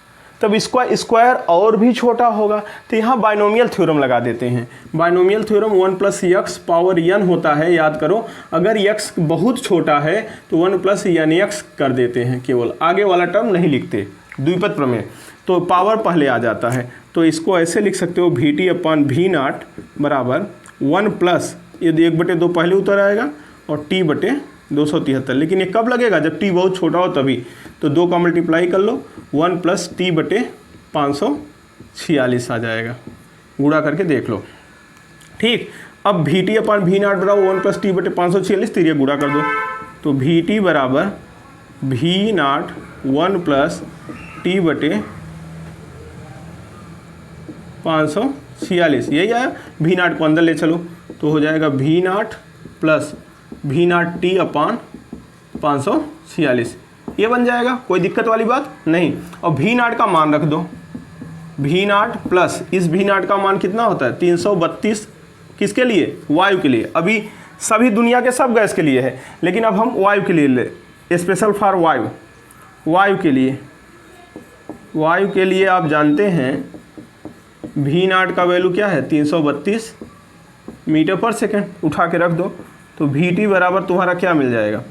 तब इसका स्क्वायर और भी छोटा होगा, तो यहाँ बाइनोमियल थ्योरम लगा देते हैं। Binomial theorem 1 + x power n होता है, याद करो। अगर x बहुत छोटा है तो 1 + nx कर देते हैं, केवल आगे वाला टर्म नहीं लिखते, द्विपद प्रमेय, तो पावर पहले आ जाता है। तो इसको ऐसे लिख सकते हो, VT/V0 बराबर 1 प्लस, यदि 1/2 पहले उतर आएगा, और T/273। लेकिन ये कब लगेगा, जब T बहुत छोटा हो तभी। तो 2 का मल्टीप्लाई कर लो, 1 प्लस T/546 आ जाएगा, गुणा करके देख लो। ठीक, अब VT/V0 बराबर 1 प्लस T/546, तो ये गुणा कर दो, तो VT बराबर V0 1 प्लस T/546, यही आया। V0 को अंदर ले चलो, तो हो जाएगा V0 प्लस V0T/546, ये बन जाएगा, कोई दिक्कत वाली बात नहीं। और V0 का मान रख दो, V0 प्लस इस V0 का मान कितना होता है 332, किसके लिए, वायु के लिए। अभी सभी दुनिया के सब गैस के लिए है, लेकिन अब हम वायु के लिए ले, स्पेशल फॉर वायु, वायु के लिए आप जानते हैं V0 का वैल्यू क्या है 332 मीटर पर सेकेंड। उठा के रख दो तो VT बराबर तुम्हारा क्या मिल जाएगा,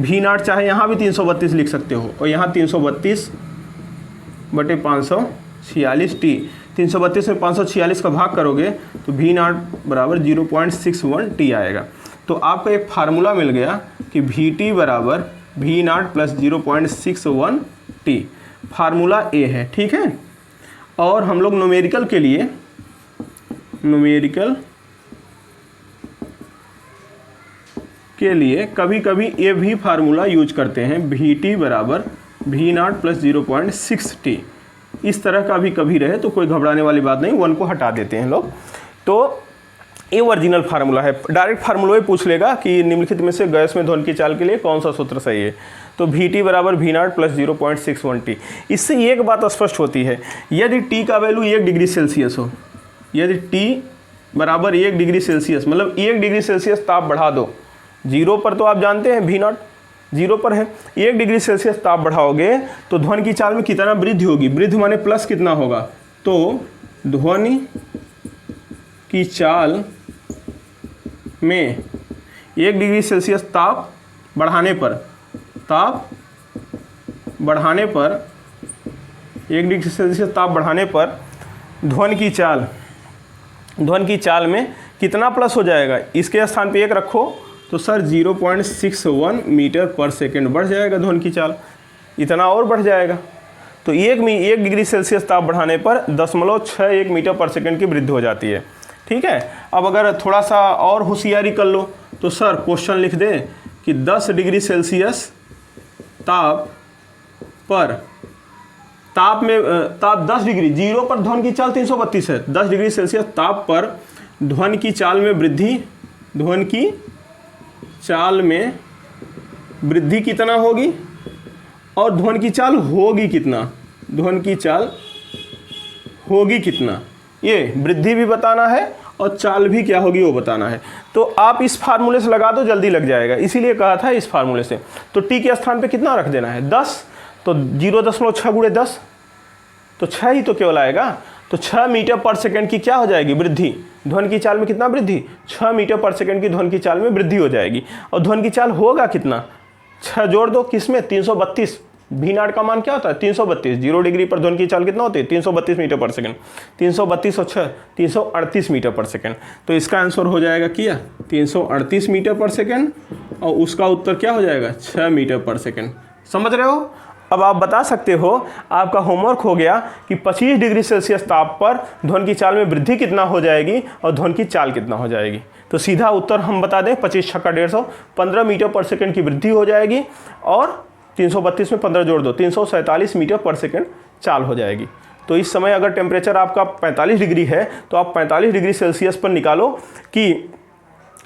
V0 चाहे यहाँ भी 332 लिख सकते हो और यहाँ 332/546 T, 332 में 546 का भाग करोगे तो V0 बराबर 0.61 T आएगा। तो आपको एक फार्मूला मिल गया कि VT बराबर V0 plus 0.61 T, formula A है, ठीक है। और हम लोग न्यूमेरिकल के लिए कभी कभी ये भी फार्मूला यूज करते हैं, VT बराबर V0 प्लस 0.6 T। इस तरह का भी कभी रहे तो कोई घबराने वाली बात नहीं, 1 को हटा देते हैं लोग। तो ये ओरिजिनल फार्मूला है, डायरेक्ट फार्मूला ही पूछ लेगा कि निम्नलिखित में से गैस में ध्वनि की चाल के लिए कौन सा सूत्र सही है। तो VT बराबर V0 प्लस 0.61 T। इससे एक बात स्पष्ट होती है, यदि T का वैल्यू 1 डिग्री सेल्सियस हो, यदि T बराबर 1 डिग्री सेल्सियस मतलब 1 डिग्री सेल्सियस ताप बढ़ा दो, 0 पर तो आप जानते हैं V0 0 पर है, 1 डिग्री सेल्सियस ताप बढ़ाओगे तो ध्वनि की चाल में कितना वृद्धि होगी, वृद्धि माने प्लस कितना होगा, तो ध्वनि की चाल में 1 डिग्री सेल्सियस ताप बढ़ाने पर 1 डिग्री सेल्सियस ताप बढ़ाने पर ध्वनि की चाल में कितना प्लस हो जाएगा, इसके स्थान पे 1 रखो तो सर 0.61 मीटर पर सेकेंड बढ़ जाएगा ध्वनि की चाल, इतना और बढ़ जाएगा। तो 1 डिग्री सेल्सियस ताप बढ़ाने पर 0.61 मीटर पर सेकेंड की वृद्धि हो जाती है, ठीक है। अब अगर थोड़ा सा और होशियारी कर लो तो सर क्वेश्चन लिख दे कि 10 डिग्री सेल्सियस ताप 10 डिग्री, 0 पर ध्वनि की चाल 332 है, 10 डिग्री सेल्सियस ताप पर ध्वनि की चाल में वृद्धि कितना होगी और ध्वनि की चाल होगी कितना, ये वृद्धि भी बताना है और चाल भी क्या होगी वो बताना है। तो आप इस फार्मूले से लगा दो, जल्दी लग जाएगा, इसीलिए कहा था इस फार्मूले से। तो T के स्थान पे कितना रख देना है 10, तो 0.6 गुणे 10 तो 6 ही तो केवल आएगा। तो 6 मीटर पर सेकेंड की क्या हो जाएगी वृद्धि, ध्वनि की चाल में कितना वृद्धि, 6 मीटर पर सेकेंड की ध्वनि की चाल में वृद्धि हो जाएगी। और ध्वनि की चाल होगा कितना, 6 जोड़ दो किसमें 332, V0 का मान क्या होता है 332, 0 डिग्री पर ध्वनि की चाल कितना होती है 332 मीटर पर सेकेंड, 332 और 6 338 मीटर पर सेकेंड। तो इसका आंसर हो जाएगा क्या 338 मीटर पर सेकेंड और उसका उत्तर क्या हो जाएगा 6 मीटर पर सेकेंड। समझ रहे हो। अब आप बता सकते हो, आपका होमवर्क हो गया कि 25 डिग्री सेल्सियस ताप पर ध्वनि की चाल में वृद्धि कितना हो जाएगी और ध्वनि की चाल कितना हो जाएगी। तो सीधा उत्तर हम बता दें 25 छक्का 150, 15 मीटर पर सेकेंड की वृद्धि हो जाएगी और 332 में 15 जोड़ दो 347 मीटर पर सेकेंड चाल हो जाएगी। तो इस समय अगर टेम्परेचर आपका 45 डिग्री है तो आप 45 डिग्री सेल्सियस पर निकालो कि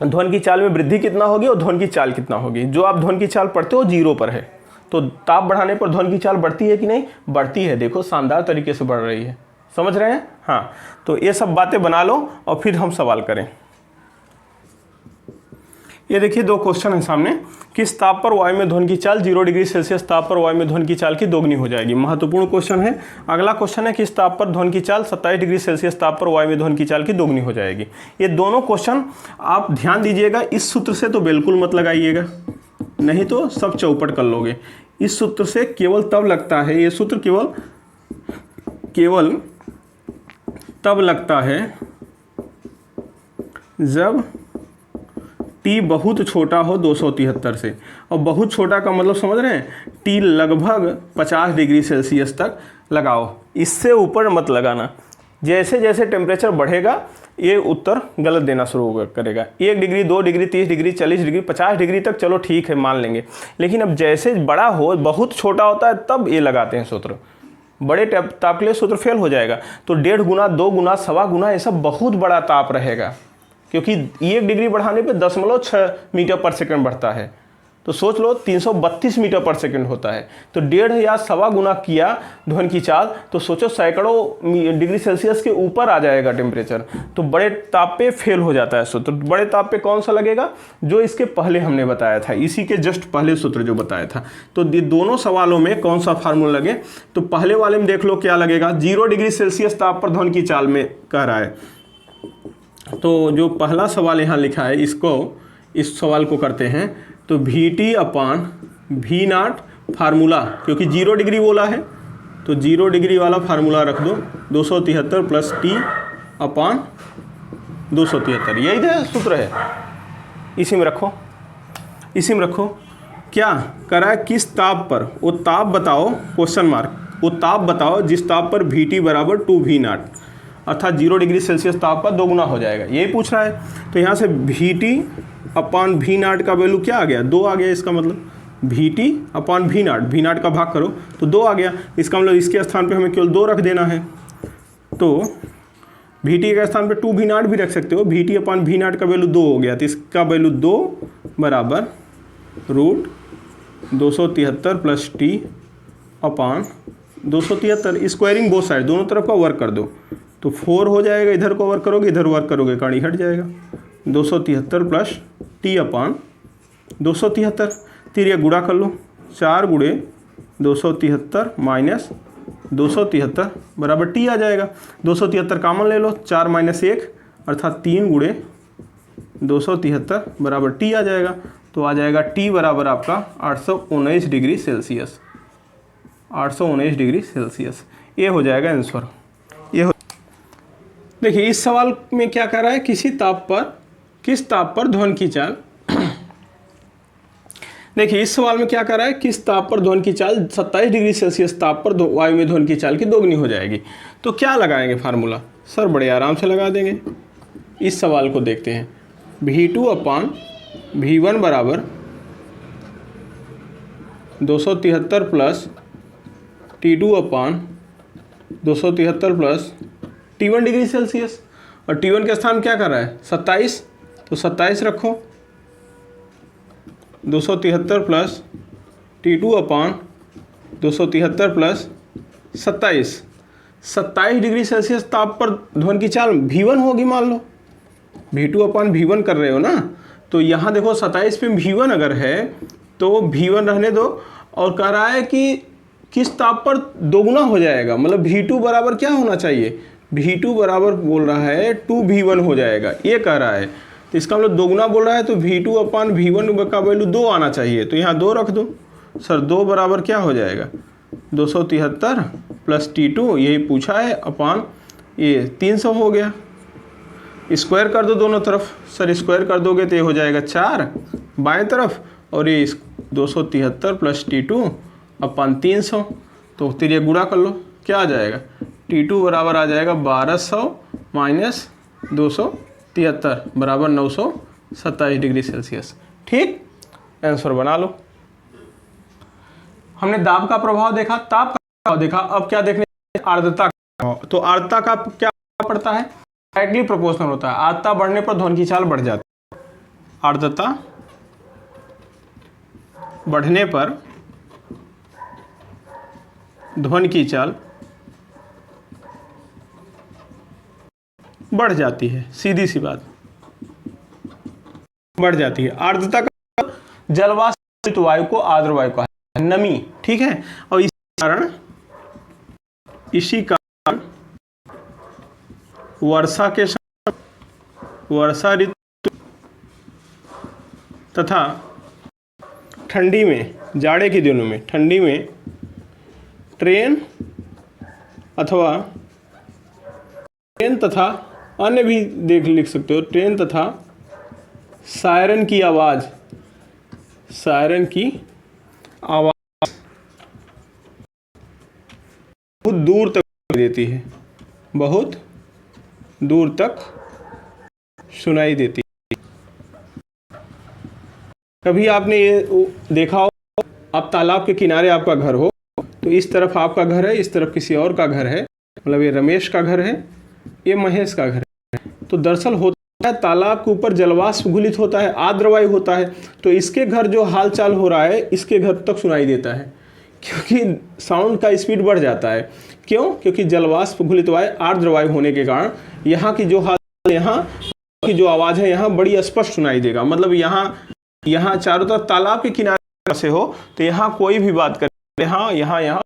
ध्वनि की चाल में वृद्धि कितना होगी और ध्वनि की चाल कितना होगी। जो आप ध्वनि की चाल पढ़ते हो 0 पर है, तो ताप बढ़ाने पर ध्वनि की चाल बढ़ती है कि नहीं, बढ़ती है। देखो शानदार तरीके से बढ़ रही है, समझ रहे हैं। हाँ, तो ये सब बातें बना लो और फिर हम सवाल करें। ये देखिए 2 क्वेश्चन है सामने। किस ताप पर वायु में ध्वनि की चाल 0 डिग्री सेल्सियस ताप पर वायु में ध्वनि की चाल की दोगुनी हो जाएगी। महत्वपूर्ण क्वेश्चन है। अगला क्वेश्चन है किस ताप पर ध्वनि की चाल 27 डिग्री सेल्सियस ताप पर वायु में ध्वनि की चाल की दोगुनी हो जाएगी। ये दोनों क्वेश्चन आप ध्यान दीजिएगा। इस सूत्र से तो बिल्कुल मत लगाइएगा, नहीं तो सब चौपट कर लोगे। इस सूत्र से केवल तब लगता है, ये सूत्र केवल तब लगता है जब T बहुत छोटा हो 273 से। और बहुत छोटा का मतलब समझ रहे हैं, T लगभग 50 डिग्री सेल्सियस तक लगाओ, इससे ऊपर मत लगाना। जैसे जैसे टेम्परेचर बढ़ेगा ये उत्तर गलत देना शुरू करेगा। 1 degree 2 degree 30 degree 40 degree 50 degree तक चलो ठीक है मान लेंगे, लेकिन अब जैसे बड़ा हो बहुत छोटा होता है तब ये लगाते हैं सूत्र। बड़े ताप के लिए सूत्र फेल हो जाएगा। तो 1.5 गुना 2 गुना 1.25 गुना ये सब बहुत बड़ा ताप रहेगा, क्योंकि 1 डिग्री बढ़ाने पे 0.6 मीटर पर सेकंड बढ़ता है। तो सोच लो 332 मीटर पर सेकंड होता है, तो 1.5 या सवा गुना किया ध्वनि की चाल, तो सोचो सैकड़ों डिग्री सेल्सियस के ऊपर आ जाएगा टेम्परेचर। तो बड़े ताप पे फेल हो जाता है सूत्र। तो बड़े ताप पे कौन सा लगेगा, जो इसके पहले हमने बताया था, इसी के जस्ट पहले सूत्र जो बताया था। तो ये दोनों सवालों में कौन सा फार्मूला लगे, तो पहले वाले में देख लो क्या लगेगा, 0 डिग्री सेल्सियस ताप पर ध्वनि की चाल में कह रहा है। तो जो पहला सवाल यहाँ लिखा है, इस सवाल को करते हैं। तो VT/V0 फार्मूला, क्योंकि 0 डिग्री बोला है तो 0 डिग्री वाला फार्मूला रख दो, 273 प्लस T/273, यही तो सूत्र है, इसी में रखो, इसी में रखो। क्या करा है, किस ताप पर, वो ताप बताओ, क्वेश्चन मार्क, वो ताप बताओ जिस ताप पर VT बराबर 2V0, अर्थात 0 डिग्री सेल्सियस ताप का 2 गुना हो जाएगा, यही पूछ रहा है। तो यहाँ से VT/V0 का वैल्यू क्या आ गया, 2 आ गया। इसका मतलब VT/V0, V0 का भाग करो तो 2 आ गया। इसका मतलब इसके स्थान पे हमें केवल 2 रख देना है। तो VT के स्थान पे 2V0 भी रख सकते हो। VT/V0 का वैल्यू 2 हो गया, तो इसका वैल्यू 2 बराबर √273 plus T/273, squaring both side, दोनों तरफ का वर्क कर दो तो 4 हो जाएगा। इधर को वर्क करोगे, इधर वर्क करोगे, कड़ी हट जाएगा। 273 प्लस T/273, फिर ये गुणा कर लो, 4 गुणे 273 माइनस 273 बराबर T आ जाएगा। 273 कॉमन ले लो, 4 माइनस 1 अर्थात 3 गुणे 273 बराबर T आ जाएगा। तो आ जाएगा T बराबर आपका 819 डिग्री सेल्सियस, 819 डिग्री सेल्सियस, ये हो जाएगा आंसर। देखिए इस सवाल में क्या कर रहा है, किस ताप पर ध्वनि की चाल, देखिए इस सवाल में क्या कर रहा है, किस ताप पर ध्वनि की चाल 27 डिग्री सेल्सियस ताप पर वायु में ध्वनि की चाल की दोगुनी हो जाएगी। तो क्या लगाएंगे फार्मूला, सर बड़े आराम से लगा देंगे। इस सवाल को देखते हैं, V2/V1 बराबर 273 plus T2/273 plus T1 degree Celsius, और T1 के स्थान क्या कर रहा है, 27, तो 27 रखो, 273 plus T2/273 plus 27 degree Celsius ताप पर ध्वनि की चाल V1 होगी। मान लो V2/V1 कर रहे हो ना, तो यहाँ देखो 27 पे V1 अगर है तो V1 रहने दो, और कह रहा है कि किस ताप पर दोगुना हो जाएगा, मतलब V2 बराबर क्या होना चाहिए, V2 बराबर बोल रहा है 2V1 हो जाएगा, ये कह रहा है। तो इसका मतलब दोगुना बोल रहा है, तो V2/V1 का वैल्यू 2 आना चाहिए, तो यहाँ 2 रख दो। सर 2 बराबर क्या हो जाएगा, 273 प्लस T2, यही पूछा है, अपान ये 300 हो गया। स्क्वायर कर दो दोनों तरफ, सर स्क्वायर कर दोगे तो ये हो जाएगा 4 बाएं तरफ, और ये 273 प्लस T2/300, तो फिर ये गुणा कर लो, क्या आ जाएगा, T2 बराबर आ जाएगा 1200 माइनस 273 बराबर 927 डिग्री सेल्सियस। ठीक, आंसर बना लो। हमने दाब का प्रभाव देखा, ताप का प्रभाव देखा, अब क्या देखने, आर्द्रता का। तो आर्द्रता का क्या पड़ता है, डायरेक्टली प्रोपोर्शनल होता है, आर्द्रता बढ़ने पर ध्वनि की चाल बढ़ जाती है। आर्द्रता बढ़ने पर ध्वनि की चाल बढ़ जाती है, सीधी सी बात, बढ़ जाती है। आर्द्रता का जलवाष्पित वायु को आर्द्र वायु का नमी, ठीक है। और इसी कारण वर्षा के समय, वर्षा ऋतु तथा ठंडी में, जाड़े के दिनों में, ठंडी में ट्रेन तथा अन्य भी लिख सकते हो, ट्रेन तथा सायरन की आवाज़, बहुत दूर तक देती है, बहुत दूर तक सुनाई देती है। कभी आपने ये देखा हो, आप तालाब के किनारे आपका घर हो, तो इस तरफ आपका घर है, इस तरफ किसी और का घर है, मतलब ये रमेश का घर है, ये महेश का घर है। तो दरअसल होता तालाब के ऊपर जलवाष्प घुलित होता है, आर्द्र वायु होता है, तो इसके घर जो हालचाल हो रहा है इसके घर तक सुनाई देता है, क्योंकि साउंड का स्पीड बढ़ जाता है। क्यों? क्योंकि जलवाष्प घुलित वायु, आर्द्र वायु होने के कारण यहाँ की जो यहाँ की जो आवाज़ है यहाँ बड़ी स्पष्ट सुनाई देगा। मतलब यहाँ चारों तरफ तालाब के किनारे से हो तो यहाँ कोई भी बात करे, यहाँ